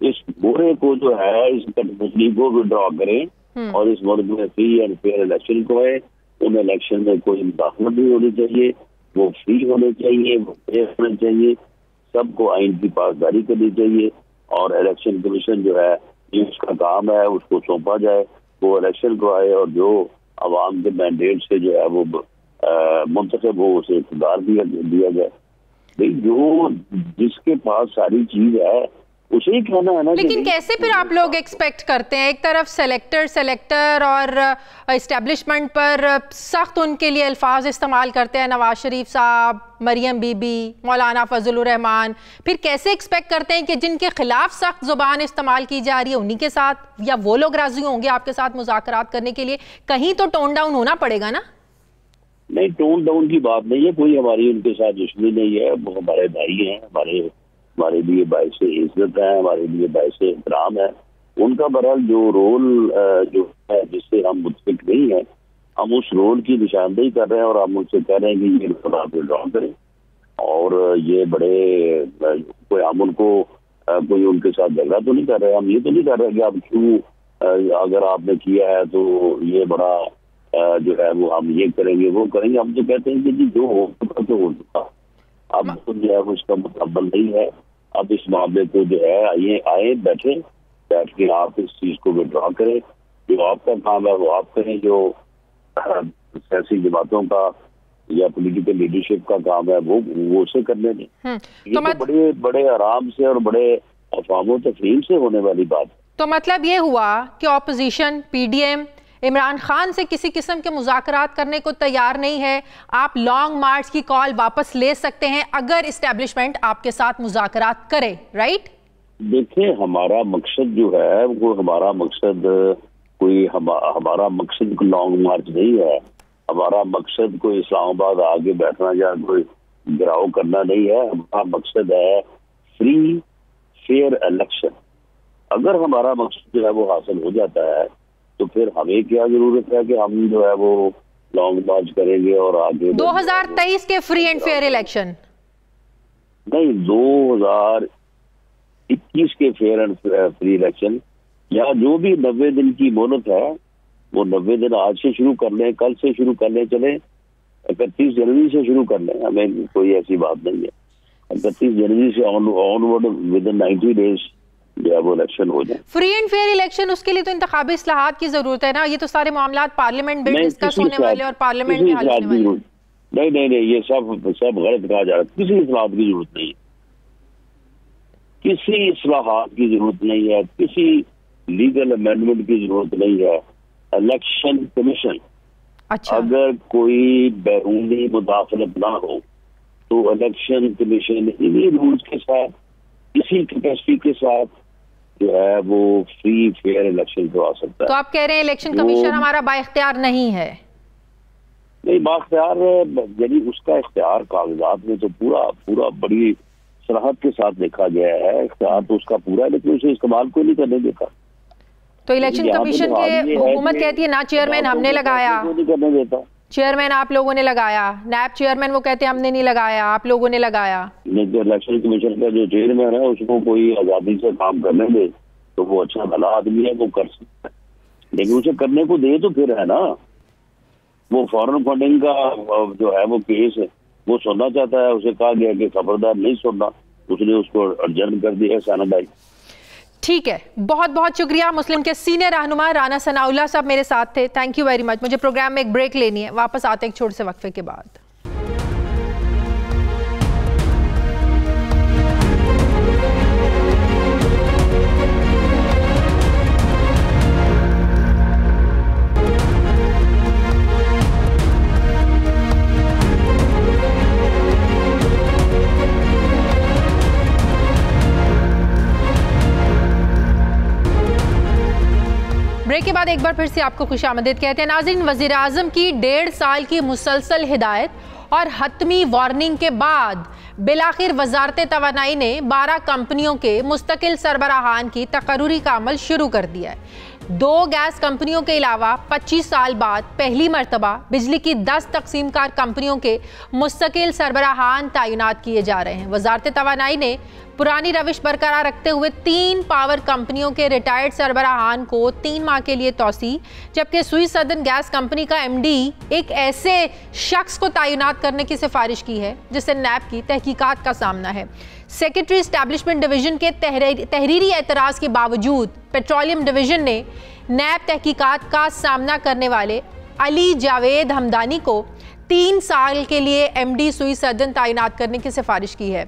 इस बुरे को जो है इस कठपुतली को विड्रॉ करें और इस मुल्क में फ्री एंड फेयर इलेक्शन को है। उन इलेक्शन में कोई मुदाखलत नहीं होनी चाहिए, वो फ्री होने चाहिए, वो फेयर होने चाहिए, सबको आइन की पासदारी करनी चाहिए और इलेक्शन कमीशन जो है ये उसका काम है, उसको सौंपा जाए, वो इलेक्शन को आए और जो अवाम के मैंडेट से जो है वो मुंतखब हो उसे इख्तियार दिया जाए। जो जिसके पास सारी चीज है उसे ही कहना है ना। लेकिन कैसे फिर आप लोग एक्सपेक्ट करते हैं? एक तरफ सेलेक्टर और इस्टेब्लिशमेंट पर सख्त उनके लिए अल्फाज इस्तेमाल करते हैं नवाज शरीफ साहब, मरियम बीबी, मौलाना फजलुर रहमान, फिर कैसे एक्सपेक्ट करते हैं कि जिनके खिलाफ सख्त जुबान इस्तेमाल की जा रही है उन्हीं के साथ या वो लोग राजी होंगे आपके साथ मुज़ाकरात करने के लिए? कहीं तो टोन डाउन होना पड़ेगा ना। नहीं, टोन डाउन की बात नहीं है, कोई हमारी उनके साथ दुश्मनी नहीं है, वो हमारे भाई हैं, हमारे लिए बाइस इज्जत है, हमारे लिए बाइस एहतराम है। उनका बहरहाल जो रोल जो है जिससे हम मुतफिक नहीं है, हम उस रोल की निशानदेही कर रहे हैं और हम उनसे कह रहे हैं कि ये आप विड्रॉ करें। और ये बड़े कोई हम उनको कोई उनके साथ झगड़ा तो नहीं कर रहे, हम ये तो नहीं कर रहे कि आप क्यों अगर आपने किया है तो ये बड़ा जो है वो हम ये करेंगे वो करेंगे। हम तो कहते हैं कि जी जो हो चुका तो हो चुका, अब तो जो है उसका मुतब्बल नहीं है। अब इस मामले को जो है आए बैठ के आप इस चीज को विड्रॉ करें, जो आपका काम है वो आप करें, जो सियासी जमातों का या पॉलिटिकल लीडरशिप का काम है वो उसे करने दें। ये तो बड़े आराम से और बड़े अफवाहों तफहीम से होने वाली बात है। तो मतलब ये हुआ कि ऑपोजिशन पीडीएम इमरान खान से किसी किस्म के मुज़ाकरात करने को तैयार नहीं है, आप लॉन्ग मार्च की कॉल वापस ले सकते हैं अगर इस्टेब्लिशमेंट आपके साथ मुज़ाकरात करे, राइट? देखिए, हमारा मकसद जो है वो हमारा मकसद लॉन्ग मार्च नहीं है। हमारा मकसद कोई इस्लामाबाद आगे बैठना या कोई गिराव करना नहीं है। हमारा मकसद है फ्री फेयर इलेक्शन। अगर हमारा मकसद जो है वो हासिल हो जाता है तो फिर हमें क्या जरूरत है कि हम जो है वो लॉन्ग मार्च करेंगे और आगे 2023 के फ्री एंड फेयर इलेक्शन नहीं, 2021 के फेयर एंड फ्री इलेक्शन, या जो भी 90 दिन की मोहलत है वो 90 दिन आज से शुरू कर लें, कल से शुरू कर लें, चले 31 जनवरी से शुरू कर लें, हमें कोई ऐसी बात नहीं है। 31 जनवरी से ऑनवर्ड विद इन 90 डेज जो है वो इलेक्शन हो जाए। फ्री एंड फेयर इलेक्शन, उसके लिए तो इंतखाबी इस्लाहात की जरूरत है ना। ये तो सारे मामला पार्लियामेंट में डिस्कस होने वाले और पार्लियामेंट में हल होने वाले। नहीं, ये सब गलत कहा जा रहा है। किसी इस्लाहात की जरूरत नहीं है, किसी इस्लाहात की जरूरत नहीं है, किसी लीगल अमेंडमेंट की जरूरत नहीं है। इलेक्शन कमीशन, अच्छा, अगर कोई बैरूनी मुदाखलत ना हो तो इलेक्शन कमीशन इन्हीं रूल्स के साथ, इसी कैपेसिटी के साथ जो है वो फ्री फेयर इलेक्शन करवा सकता है। तो आप कह रहे हैं इलेक्शन कमीशन हमारा बाइख्तियार नहीं है? नहीं, बाइख्तियार यानी उसका इख्तियार कागजात में तो पूरा बड़ी सराहत के साथ लिखा गया है। इख्तियार तो उसका पूरा है, लेकिन उसे इस्तेमाल कोई नहीं करने देता। तो इलेक्शन कमीशन के हुकूमत कहती है ना चेयरमैन हमने लगाया, नहीं करने देता। चेयरमैन आप लोगों ने लगाया, नैब चेयरमैन वो कहते हैं हमने नहीं लगाया, आप लोगों ने लगाया। नहीं, तो इलेक्शन कमीशन का जो चेयरमैन है उसको कोई आजादी से काम करने दे तो वो अच्छा भला आदमी है, वो कर सकता है, लेकिन उसे करने को दे तो फिर है ना। वो फॉरेन फंडिंग का जो है वो केस है, वो सुनना चाहता है, उसे कहा गया कि खबरदार नहीं सुनना, उसने उसको अर्जन कर दिया सैनिटाइज। ठीक है, बहुत बहुत शुक्रिया। मुस्लिम के सीनियर रहनुमा राना सनाउल्लाह साहब मेरे साथ थे, थैंक यू वेरी मच। मुझे प्रोग्राम में एक ब्रेक लेनी है, वापस आते हैं एक छोटे से वक्फे के बाद। ब्रेक के बाद एक बार फिर से आपको खुशामदीद कहते हैं। नाज़रीन, वज़ीर आज़म की 1.5 साल की मुसलसल हिदायत और हतमी वार्निंग के बाद बिलाखिर वजारत तवानाई ने 12 कंपनियों के मुस्तकिल सरबराहान की तकर्रुरी का अमल शुरू कर दिया है। 2 गैस कंपनियों के अलावा 25 साल बाद पहली मरतबा बिजली की 10 तकसीमकार कंपनियों के मुस्तकिल सरबराहान तैनात किए जा रहे हैं। वजारत तवानाई ने पुरानी रविश बरकरार रखते हुए 3 पावर कंपनियों के रिटायर्ड सरबराहान को 3 माह के लिए तौसी, जबकि सुई सदन गैस कंपनी का MD एक ऐसे शख्स को तैनात करने की सिफारिश की है जिसे नैब की तहकीकात का सामना है। सेक्रेटरी एस्टैब्लिशमेंट डिवीजन के तहरीरी एतराज़ के बावजूद पेट्रोलियम डिवीजन ने नैब तहकीकात का सामना करने वाले अली जावेद हमदानी को 3 साल के लिए MD सुई सदन तैनात करने की सिफारिश की है,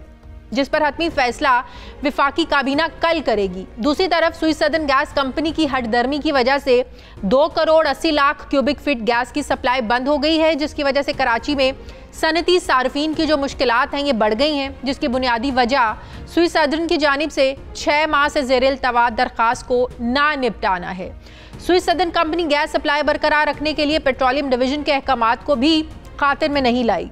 जिस पर हतमी फैसला विफाकी काबीना कल करेगी। दूसरी तरफ सुई सदन गैस कंपनी की हटदर्मी की वजह से 2 crore 80 lakh cubic feet gas की सप्लाई बंद हो गई है, जिसकी वजह से कराची में सनती सार्फिन की जो मुश्किलात हैं ये बढ़ गई हैं, जिसकी बुनियादी वजह सुई सदन की जानिब से 6 माह से ज़ेर इल्तवा दरख्वास्त को ना निपटाना है। सुई सदन कंपनी गैस सप्लाई बरकरार रखने के लिए पेट्रोलियम डिवीजन के अहकामात को भी खातिर में नहीं लाई।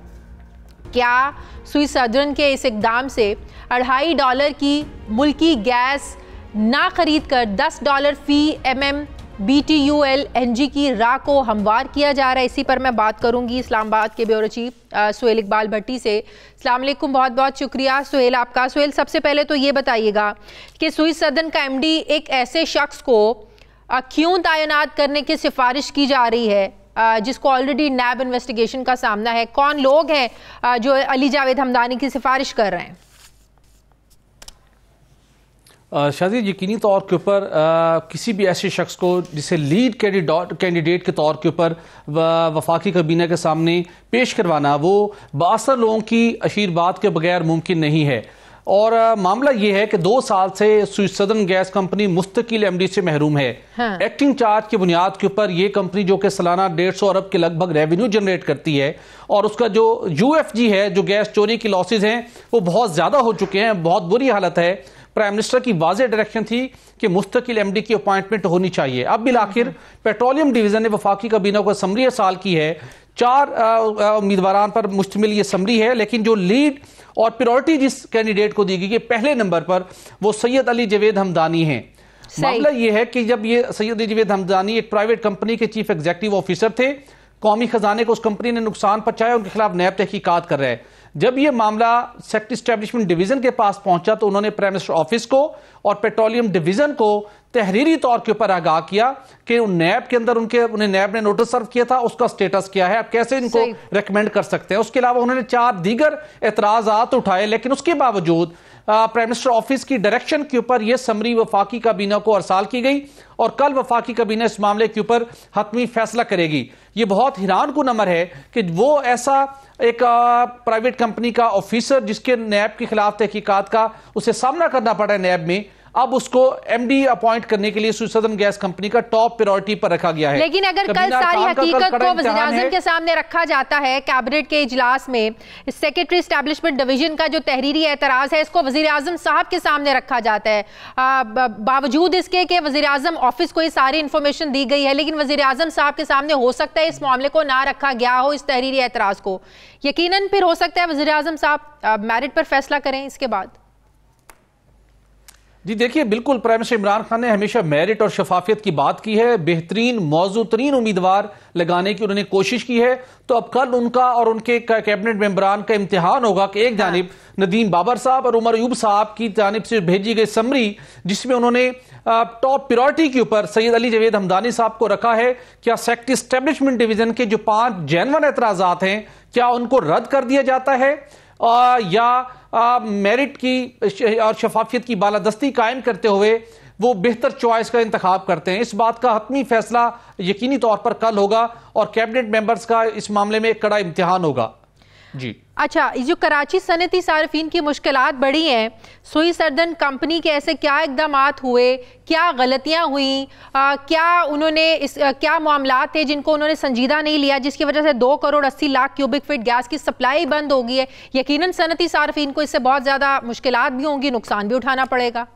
क्या सुई सदन के इस इकदाम से $2.5 की मुल्की गैस ना खरीद कर $10 फी MM BTU LNG की राह को हमवार किया जा रहा है? इसी पर मैं बात करूंगी इस्लामाबाद के ब्यूरो चीफ सुहेल इकबाल भट्टी से। अस्सलाम वालेकुम, बहुत बहुत शुक्रिया सुहेल आपका। सुहेल, सबसे पहले तो ये बताइएगा कि सुई सदन का MD एक ऐसे शख्स को क्यों तैनात करने की सिफारिश की जा रही है जिसको ऑलरेडी नैब इन्वेस्टिगेशन का सामना है? कौन लोग हैं जो अली जावेद हमदानी की सिफारिश कर रहे हैं? शाज़िद, यकीनी तौर के ऊपर किसी भी ऐसे शख्स को जिसे लीड कैंडिडेट के तौर के ऊपर वफाकी काबीना के सामने पेश करवाना वो बासर लोगों की आशीर्वाद के बगैर मुमकिन नहीं है। और मामला यह है कि 2 साल से स्विस सदर्न गैस कंपनी मुस्तकिल एमडी से महरूम है। हाँ। एक्टिंग चार्ज की बुनियाद के ऊपर यह कंपनी जो कि सालाना 150 अरब के लगभग रेवेन्यू जनरेट करती है, और उसका जो यूएफजी है, जो गैस चोरी की लॉसेज हैं, वो बहुत ज्यादा हो चुके हैं, बहुत बुरी हालत है। प्राइम मिनिस्टर की वाज़ेह डायरेक्शन थी कि मुस्तकिल एमडी की अपॉइंटमेंट होनी चाहिए। अब बिल आखिर पेट्रोलियम डिवीजन ने वफाकी काबीना को समरी अरसाल की है। 4 उम्मीदवार पर मुश्तमिल ये समरी है, लेकिन जो लीड और प्रायोरिटी जिस कैंडिडेट को दी गई है पहले नंबर पर, वो सैयद अली जवेद हमदानी हैं। मामला ये है कि जब ये सैयद अली जवेद हमदानी एक प्राइवेट कंपनी के चीफ एग्जीक्यूटिव ऑफिसर थे, कौमी खजाने को उस कंपनी ने नुकसान पहुंचाया, उनके खिलाफ नैब तहकीकात कर रहे हैं। जब ये मामला सेक्रेटरी एस्टेब्लिशमेंट डिवीजन के पास पहुंचा तो उन्होंने प्राइम मिनिस्टर ऑफिस को और पेट्रोलियम डिवीजन को तहरीरी तौर के ऊपर आगाह किया कि नैब के अंदर उन्हें नैब ने नोटिस सर्व किया था, उसका स्टेटस क्या है, आप कैसे इनको रेकमेंड कर सकते हैं। उसके अलावा उन्होंने 4 दीगर एतराजात उठाए, लेकिन उसके बावजूद प्राइम मिनिस्टर ऑफिस की डायरेक्शन के ऊपर यह समरी वफाकी काबीना को अरसाल की गई और कल वफाकी काबीना इस मामले के ऊपर हतमी फैसला करेगी। ये बहुत हैरान कुन अमर है कि वो ऐसा एक प्राइवेट कंपनी का ऑफिसर जिसके नैब के खिलाफ तहकीकात का उसे सामना करना पड़ा है नैब में, अब उसको एमडी अपॉइंट करने के लिए स्विस सदर्न गैस कंपनी का टॉप प्रायोरिटी पर रखा गया है। लेकिन अगर कल सारी हकीकत को वज़ीर-ए-आज़म के सामने रखा जाता है कैबिनेट के इजलास में, सेक्रेटरी एस्टैब्लिशमेंट डिवीजन का जो तहरीरी एतराज है इसको वज़ीर-ए-आज़म साहब के सामने रखा जाता है, बावजूद इसके कि वज़ीर-ए-आज़म ऑफिस को ये सारी इंफॉर्मेशन दी गई है, लेकिन वज़ीर-ए-आज़म साहब के सामने हो सकता है इस मामले को ना रखा गया हो, इस तहरीरी एतराज को। यकीनन फिर हो सकता है वज़ीर-ए-आज़म साहब मेरिट पर फैसला करें इसके बाद। जी देखिए, बिल्कुल प्राइम मिनिस्टर इमरान खान ने हमेशा मेरिट और शफाफियत की बात की है, बेहतरीन मौजूतरीन उम्मीदवार लगाने की उन्होंने कोशिश की है। तो अब कल उनका और उनके कैबिनेट मेंबरान का इम्तिहान होगा कि एक जानिब नदीम बाबर साहब और उमर अयूब साहब की जानिब से भेजी गई समरी, जिसमें उन्होंने टॉप प्रायोरिटी के ऊपर सैयद अली जवेद हमदानी साहब को रखा है, क्या सेक्रेटरी एस्टेब्लिशमेंट डिवीजन के जो 5 जेन्युइन एतराजात हैं क्या उनको रद्द कर दिया जाता है या मेरिट की और शफाफियत की बालादस्ती कायम करते हुए वो बेहतर चॉइस का इंतखाब करते हैं। इस बात का हतमी फैसला यकीनी तौर पर कल होगा और कैबिनेट मेंबर्स का इस मामले में एक कड़ा इम्तिहान होगा। जी अच्छा, जो कराची सनती सार्फिन की मुश्किलात बढ़ी हैं, स्विस सदर्न कंपनी के ऐसे क्या इक़दामात हुए, क्या गलतियां हुई, क्या उन्होंने क्या मामलात थे जिनको उन्होंने संजीदा नहीं लिया, जिसकी वजह से 2 crore 80 lakh cubic feet gas की सप्लाई बंद हो गई है। यकीनन सनती सार्फिन को इससे बहुत ज़्यादा मुश्किलात भी होंगी, नुकसान भी उठाना पड़ेगा।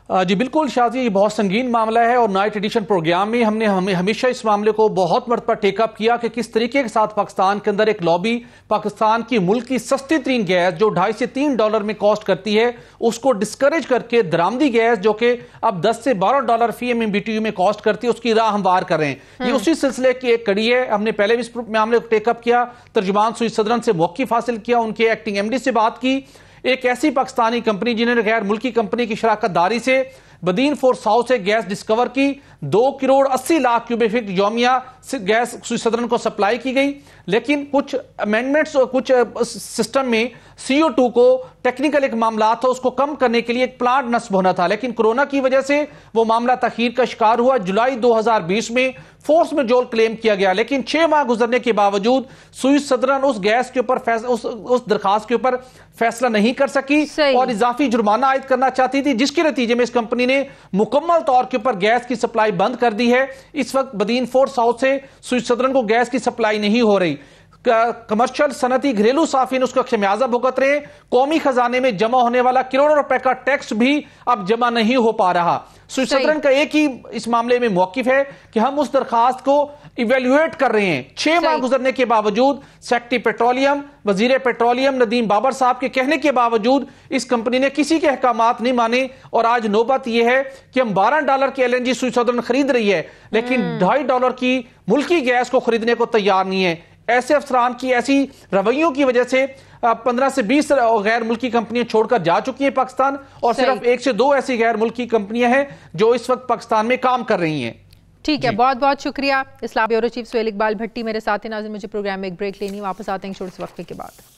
जी बिल्कुल शाजी, ये बहुत संगीन मामला है और नाइट एडिशन प्रोग्राम में हमने हमेशा इस मामले को बहुत मर्तबा टेकअप किया कि किस तरीके के साथ पाकिस्तान के अंदर एक लॉबी पाकिस्तान की मुल्क की सस्ती तरीन गैस जो $2.5 से $3 में कॉस्ट करती है उसको डिस्करेज करके दरामदी गैस जो कि अब $10 से $12 फी MMBTU में कॉस्ट करती है उसकी राह हमवार कर रहे हैं। ये उसी सिलसिले की एक कड़ी है। हमने पहले भी इस मामले को टेकअप किया, तर्जुमान स्विस सदर्न से मौक़िफ़ हासिल किया, उनके एक्टिंग MD से बात की। एक ऐसी पाकिस्तानी कंपनी जिन्होंने गैर मुल्की कंपनी की शराकत दारी से बदीन फोर साउथ से गैस डिस्कवर की, 2 करोड़ 80 लाख क्यूबिक फीट योमिया गैस स्विस सदर्न को सप्लाई की गई, लेकिन कुछ अमेंडमेंट्स और कुछ सिस्टम में CO2 को टेक्निकल एक मामला था, उसको कम करने के लिए एक प्लांट नस्ब होना था, लेकिन कोरोना की वजह से वो मामला तखीर का शिकार हुआ। जुलाई 2020 में फोर्स मेजोर क्लेम किया गया, लेकिन 6 माह गुजरने के बावजूद स्विस सदर्न उस गैस के ऊपर उस दरखास्त के ऊपर फैसला नहीं कर सकी और इजाफी जुर्माना आयद करना चाहती थी, जिसके नतीजे में इस कंपनी ने मुकम्मल तौर के ऊपर गैस की सप्लाई बंद कर दी है। इस वक्त बदीन फोर साउथ से स्विस सदर्न को गैस की सप्लाई नहीं हो रही। कमर्शियल सनती घरेलू साफिन उसका खमियाजा भुगत रहे। कौमी खजाने में जमा होने वाला करोड़ों रुपए का टैक्स भी अब जमा नहीं हो पा रहा। स्विस सदर्न का एक ही इस मामले में मौकिफ है कि हम उस दरखास्त को इवेल्युएट कर रहे हैं। 6 माह गुजरने के बावजूद सेक्रेटरी पेट्रोलियम, वजीर पेट्रोलियम नदीम बाबर साहब के कहने के बावजूद इस कंपनी ने किसी के अहकामात नहीं माने और आज नौबत यह है कि हम $12 की LNG स्विस सदर्न खरीद रही है, लेकिन $2.5 की मुल्की गैस को खरीदने को तैयार नहीं है। ऐसे अफसरान की ऐसी रवैयों की वजह से 15 से 20 गैर मुल्की कंपनियां छोड़कर जा चुकी हैं पाकिस्तान और सिर्फ 1 से 2 ऐसी गैर मुल्की कंपनियां हैं जो इस वक्त पाकिस्तान में काम कर रही हैं। ठीक है, बहुत बहुत शुक्रिया। इस्लाम ब्यूरो चीफ सुहेल इकबाल भट्टी मेरे साथ हैं। नाज़रीन, मुझे प्रोग्राम में एक ब्रेक लेनी, वापस आते हैं छोटे से वक्फे के बाद।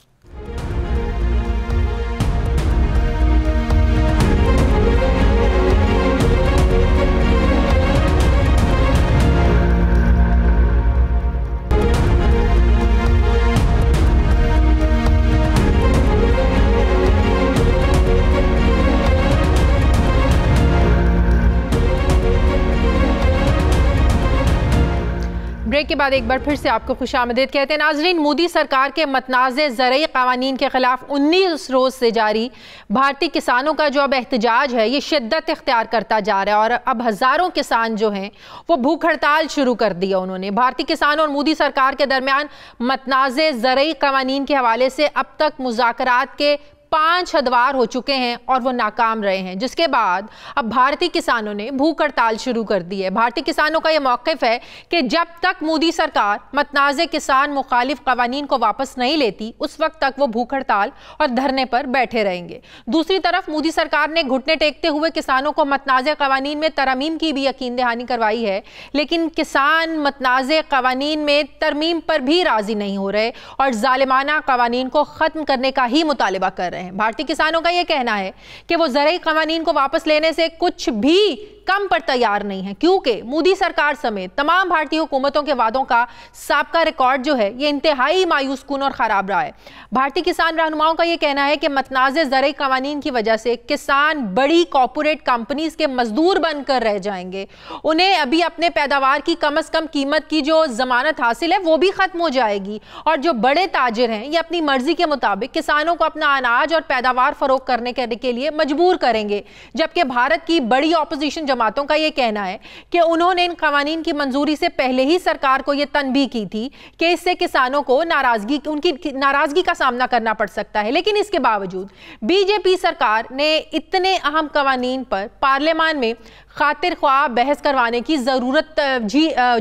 ब्रेक के बाद एक बार फिर से आपको खुशामदीद कहते हैं। नाजरीन, मोदी सरकार के मतनाज़े ज़रई क़वानीन के ख़िलाफ़ 19 रोज़ से जारी भारतीय किसानों का जो अब एहतजाज है ये शिद्दत इख्तियार करता जा रहा है और अब हज़ारों किसान जो हैं वो भूख हड़ताल शुरू कर दिया उन्होंने। भारतीय किसानों और मोदी सरकार के दरमियान मतनाज़े ज़रई क़वानीन के हवाले से अब तक मुज़ाकरात के 5 अदवार हो चुके हैं और वो नाकाम रहे हैं, जिसके बाद अब भारतीय किसानों ने भूख हड़ताल शुरू कर दी है। भारतीय किसानों का यह मौक़िफ़ है कि जब तक मोदी सरकार मतनाज़े किसान मुखालिफ क़वानीन को वापस नहीं लेती उस वक्त तक वो भूख हड़ताल और धरने पर बैठे रहेंगे। दूसरी तरफ मोदी सरकार ने घुटने टेकते हुए किसानों को मतनाज़े क़वानीन में तरमीम की भी यकीन दहानी करवाई है, लेकिन किसान मतनाज़े क़वानीन में तरमीम पर भी राज़ी नहीं हो रहे और ज़ालिमाना क़वानीन को ख़त्म करने का ही मुतालिबा कर रहे हैं। भारतीय किसानों का यह कहना है कि वो ज़रई क़वानीन को वापस लेने से कुछ भी कम पर तैयार नहीं है, क्योंकि मोदी सरकार समेत तमाम भारतीय हुकूमतों के वादों का साबका रिकॉर्ड जो है ये इंतहाई मायूस कुन और ख़राब रहा है। भारतीय किसान रहनुमाओं का यह कहना है कि मतनाज़े ज़रई क़वानीन की वजह से किसान बड़ी कॉर्पोरेट कंपनीज के मजदूर बनकर रह जाएंगे। उन्हें अभी अपने पैदावार की कम अज़ कम कीमत की जो ज़मानत हासिल है वो भी ख़त्म हो जाएगी और जो बड़े ताजिर हैं ये अपनी मर्जी के मुताबिक किसानों को अपना अनाज और पैदावार फरोख्त करने के लिए मजबूर करेंगे। जबकि भारत की बड़ी ऑपोजिशन जमातों का यह कहना है कि उन्होंने इन क़वानीन की मंजूरी से पहले ही सरकार को यह तनबीह की थी कि इससे किसानों को उनकी नाराजगी का सामना करना पड़ सकता है, लेकिन इसके बावजूद बीजेपी सरकार ने इतने अहम क़वानीन पर पार्लियामान में खातिर ख्वाह बहस करवाने की ज़रूरत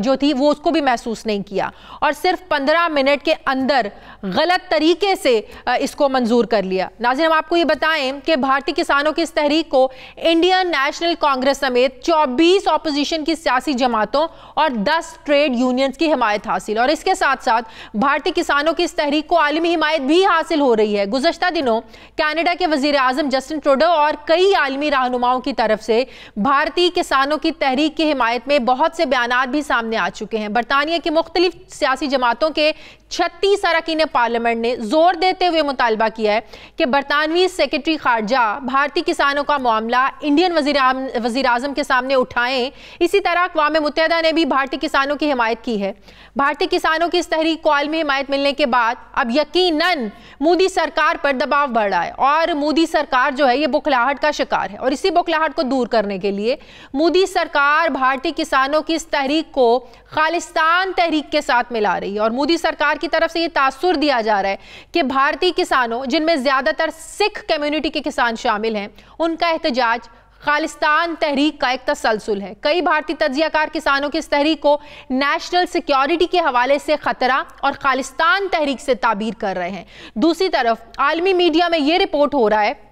जो थी वो उसको भी महसूस नहीं किया और सिर्फ 15 मिनट के अंदर गलत तरीके से इसको मंजूर कर लिया। नाज़रीन, हम आपको ये बताएं कि भारतीय किसानों की इस तहरीक को इंडियन नेशनल कांग्रेस समेत 24 ऑपोजिशन की सियासी जमातों और 10 ट्रेड यूनियंस की हिमायत हासिल और इसके साथ साथ भारतीय किसानों की इस तहरीक को आलमी हिमायत भी हासिल हो रही है। गुज़श्ता दिनों कनाडा के वज़ीर आज़म जस्टिन ट्रूडो और कई आलमी रहनुमाओं की तरफ से भारतीय किसानों की तहरीक की हिमायत में बहुत से बयानात भी सामने आ चुके हैं। बरतानिया की मुख्तलिफ सियासी जमातों के 36 अरकान पार्लियामेंट ने जोर देते हुए मुतालबा किया है कि बरतानवी सेक्रेटरी खारजा भारतीय किसानों का मामला इंडियन वज़ीर आज़म के सामने उठाएं। इसी तरह अक़वाम मुत्तहिदा ने भी भारतीय किसानों की हिमायत की है। भारतीय किसानों की इस तहरीक को आलमी हिमायत मिलने के बाद अब यकीनन मोदी सरकार पर दबाव बढ़ रहा है और मोदी सरकार जो है ये बुखलाहट का शिकार है और इसी बुखलाहट को दूर करने के लिए मोदी सरकार भारतीय किसानों की इस तहरीक को खालिस्तान तहरीक के साथ मिला रही है और मोदी सरकार की तरफ से ये तासुर दिया जा रहा है कि भारतीय किसानों, जिनमें ज्यादातर सिख कम्युनिटी के किसान शामिल हैं, उनका एहतजाज खालिस्तान तहरीक का एक तसलसल है। कई भारतीय तज्जियाकार किसानों की इस तहरीक को नेशनल सिक्योरिटी के हवाले से खतरा और खालिस्तान तहरीक से ताबीर कर रहे हैं। दूसरी तरफ आलमी मीडिया में यह रिपोर्ट हो रहा है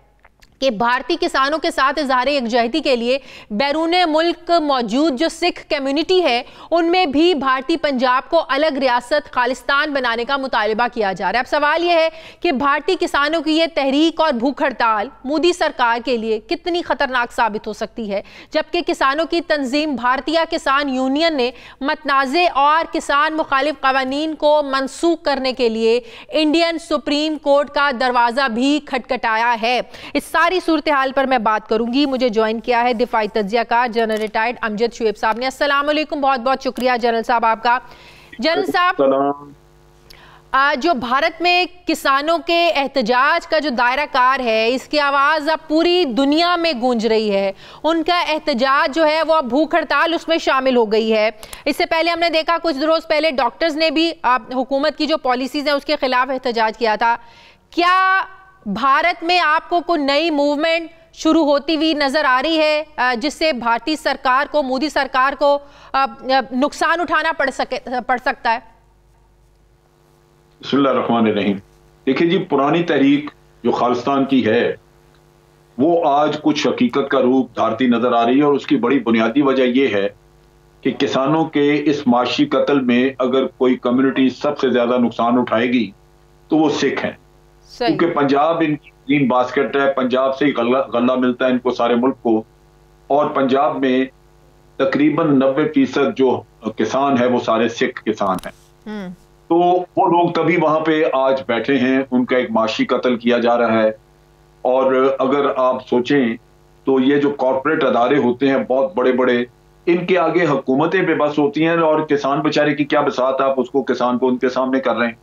कि भारतीय किसानों के साथ इज़हार यकजहती के लिए बैरून मुल्क मौजूद जो सिख कम्युनिटी है उनमें भी भारतीय पंजाब को अलग रियासत खालिस्तान बनाने का मुतालबा किया जा रहा है। अब सवाल यह है कि भारतीय किसानों की यह तहरीक और भूख हड़ताल मोदी सरकार के लिए कितनी खतरनाक साबित हो सकती है, जबकि किसानों की तंजीम भारतीय किसान यूनियन ने मतनाज़े और किसान मुखालिफ क़वानीन को मनसूख करने के लिए इंडियन सुप्रीम कोर्ट का दरवाज़ा भी खटखटाया है। इस सारी सूरत हाल पर मैं बात करूंगी। मुझे ज्वाइन किया है दिफाई तज्जियाकार जनरल रिटायर्ड अमजद शुएब साहब ने। अस्सलाम वालेकुम, बहुत बहुत शुक्रिया जनरल साहब आपका। जनरल साहब, जो भारत में किसानों के एहतजाज का जो दायरा कार है इसकी आवाज़ अब पूरी दुनिया में गूंज रही है। उनका एहतजाज जो है वो अब भूख हड़ताल उसमें शामिल हो गई है। इससे पहले हमने देखा कुछ रोज़ पहले डॉक्टर्स ने भी हुकूमत की जो पॉलिसीज़ हैं उसके खिलाफ एहतजाज किया था। क्या भारत में आपको कोई नई मूवमेंट शुरू होती हुई नजर आ रही है जिससे भारतीय सरकार को, मोदी सरकार को नुकसान उठाना पड़ सकता है? बिस्मिल्लाहिर्रहमानिर्रहीम। देखिए जी, पुरानी तहरीक जो खालिस्तान की है वो आज कुछ हकीकत का रूप धारती नजर आ रही है और उसकी बड़ी बुनियादी वजह यह है कि किसानों के इस माशी कत्ल में अगर कोई कम्युनिटी सबसे ज्यादा नुकसान उठाएगी तो वो सिख हैं, क्योंकि पंजाब इनकी ग्रीन बास्केट है। पंजाब से ही गल्ला मिलता है इनको सारे मुल्क को और पंजाब में तकरीबन 90% जो किसान है वो सारे सिख किसान हैं। तो वो लोग तभी वहां पे आज बैठे हैं, उनका एक माशी कत्ल किया जा रहा है। और अगर आप सोचें तो ये जो कॉर्पोरेट अदारे होते हैं बहुत बड़े बड़े इनके आगे हुकूमतें बेबस होती हैं और किसान बेचारे की क्या बसात, आप उसको किसान को उनके सामने कर रहे हैं।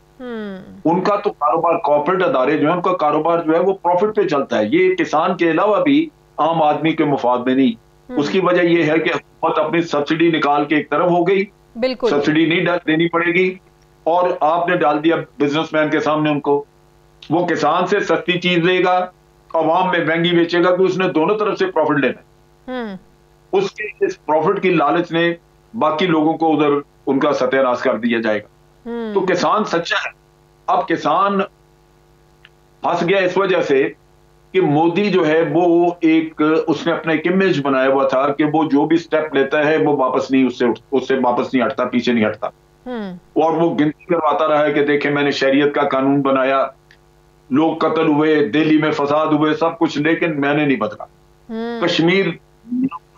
उनका तो कारोबार, कॉर्पोरेट अदारे जो है उनका कारोबार जो है वो प्रॉफिट पे चलता है। ये किसान के अलावा भी आम आदमी के मुफाद में नहीं। उसकी वजह यह है कि हुकूमत अपनी सब्सिडी निकाल के एक तरफ हो गई, सब्सिडी नहीं देनी पड़ेगी, और आपने डाल दिया बिजनेसमैन के सामने उनको। वो किसान से सस्ती चीज लेगा, अवाम में महंगी बेचेगा, कि उसने दोनों तरफ से प्रॉफिट लेना है। उसके इस प्रॉफिट की लालच ने बाकी लोगों को उधर उनका सत्यानाश कर दिया जाएगा। तो किसान सच्चा है। अब किसान फंस गया इस वजह से कि मोदी जो है वो उसने अपना एक इमेज बनाया हुआ था कि वो जो भी स्टेप लेता है वो वापस नहीं, उससे वापस नहीं हटता, पीछे नहीं हटता। और वो गिनती करवाता रहा है कि देखे मैंने शरीयत का कानून बनाया, लोग कत्ल हुए, दिल्ली में फसाद हुए, सब कुछ, लेकिन मैंने नहीं बदला। कश्मीर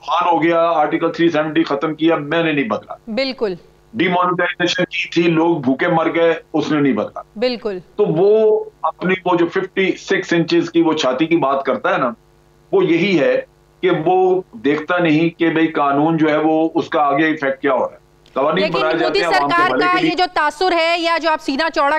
खान हो गया, आर्टिकल 370 खत्म किया, मैंने नहीं बदला। बिल्कुल। डिमोनेटाइजेशन की थी, लोग भूखे मर गए, उसने नहीं बदला। बिल्कुल। तो वो अपनी वो जो 56 इंचेस की वो छाती की बात करता है ना, वो यही है कि वो देखता नहीं कि भाई कानून जो है वो उसका आगे इफेक्ट क्या हो रहा है। लेकिन मोदी सरकार का ये जो तासुर है या जो आप सीना चौड़ा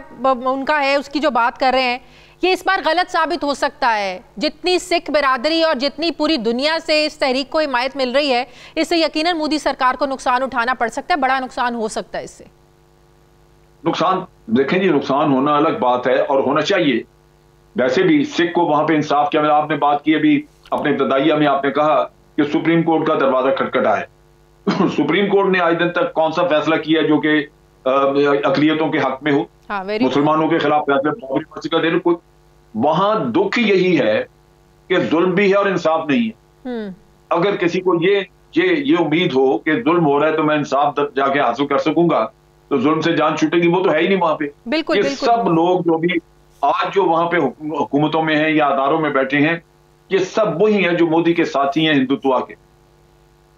उनका है उसकी जो बात कर रहे हैं, ये इस बार गलत साबित हो सकता है। जितनी सिख बिरादरी और जितनी पूरी दुनिया से इस तहरीक को हिमायत मिल रही है, इससे यकीनन मोदी सरकार को नुकसान उठाना पड़ सकता है, बड़ा नुकसान हो सकता है। इससे नुकसान, देखें जी, नुकसान होना अलग बात है और होना चाहिए। वैसे भी सिख को वहां पे इंसाफ किया। आपने बात की अभी अपने इब्तदाइया में, आपने कहा कि सुप्रीम कोर्ट का दरवाजा खटखटा है। सुप्रीम कोर्ट ने आज दिन तक कौन सा फैसला किया जो कि अकलियतों के हक में हो? मुसलमानों के खिलाफ फैसले। वहां दुख यही है कि जुल्म भी है और इंसाफ नहीं है। अगर किसी को ये उम्मीद हो कि जुल्म हो रहा है तो मैं इंसाफ जाके हासिल कर सकूंगा, तो जुल्म से जान छूटेगी, वो तो है ही नहीं वहां पे। बिल्कुल, ये बिल्कुल। सब लोग जो भी आज जो वहां पे हुकूमतों में हैं या अदारों में बैठे हैं, ये सब वही हैं जो मोदी के साथी हैं हिंदुत्व के।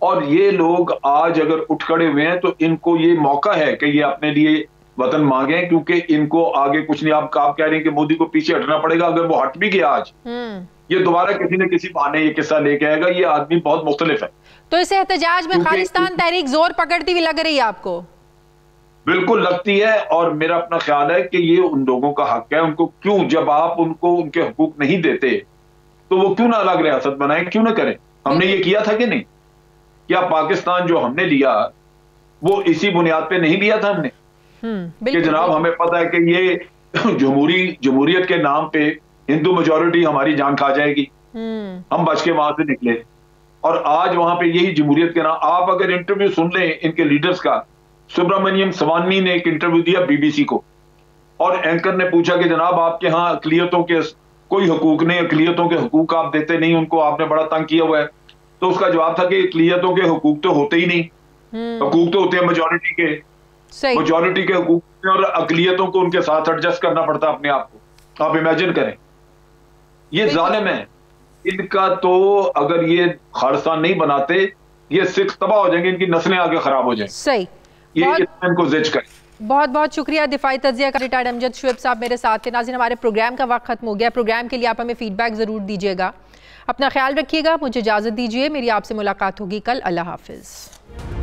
और ये लोग आज अगर उठ खड़े हुए हैं तो इनको ये मौका है कि ये अपने लिए वतन मांगे, क्योंकि इनको आगे कुछ नहीं। आप कह रहे हैं कि मोदी को पीछे हटना पड़ेगा। अगर वो हट भी गया आज, ये दोबारा किसी न किसी बहाने ये किस्सा लेके आएगा। ये आदमी बहुत मुख्तलिफ है। तो इस एहतजाज में खालिस्तान तहरीक जोर पकड़ती हुई लग रही है आपको? बिल्कुल लगती है, और मेरा अपना ख्याल है कि ये उन लोगों का हक है। उनको क्यों, जब आप उनको उनके हुकूक नहीं देते तो वो क्यों ना अलग रियासत बनाए, क्यों ना करें? हमने ये किया था कि नहीं? क्या पाकिस्तान जो हमने लिया वो इसी बुनियाद पे नहीं लिया था हमने? कि जनाब हमें पता है कि ये जमहूरियत के नाम पे हिंदू मेजॉरिटी हमारी जान खा जाएगी, हम बच के वहां से निकले। और आज वहां पे यही जमहूरियत के नाम, आप अगर इंटरव्यू सुन लें इनके लीडर्स का, सुब्रमण्यम स्वामी ने एक इंटरव्यू दिया बीबीसी को, और एंकर ने पूछा कि जनाब आपके यहाँ अकलियतों के कोई हुकूक नहीं, अकलियतों के हुकूक आप देते नहीं, उनको आपने बड़ा तंग किया हुआ है। तो उसका जवाब था कि अकलियतों के हुकूक तो होते ही नहीं, हुकूक तो होते हैं मेजॉरिटी के। मेजॉरिटी के हुकूक और अकलियतों को उनके साथ एडजस्ट करना पड़ता है अपने आप को। आप इमेजिन करें, ये जालिम है। इनका तो अगर ये खालिस्तान नहीं बनाते, ये सिख तबाह हो जाएंगे, इनकी नस्लें आगे खराब हो जाएंगी। सही, ये इनको जिज करें। बहुत बहुत शुक्रिया दिफाई तज्जिया का रिटायर्ड अमजद शुएब साहब मेरे साथ थे। नाज़रीन, हमारे प्रोग्राम का वक्त खत्म हो गया। प्रोग्राम के लिए आप हमें फीडबैक ज़रूर दीजिएगा। अपना ख्याल रखिएगा, मुझे इजाज़त दीजिए। मेरी आपसे मुलाकात होगी कल। अल्लाह हाफिज़।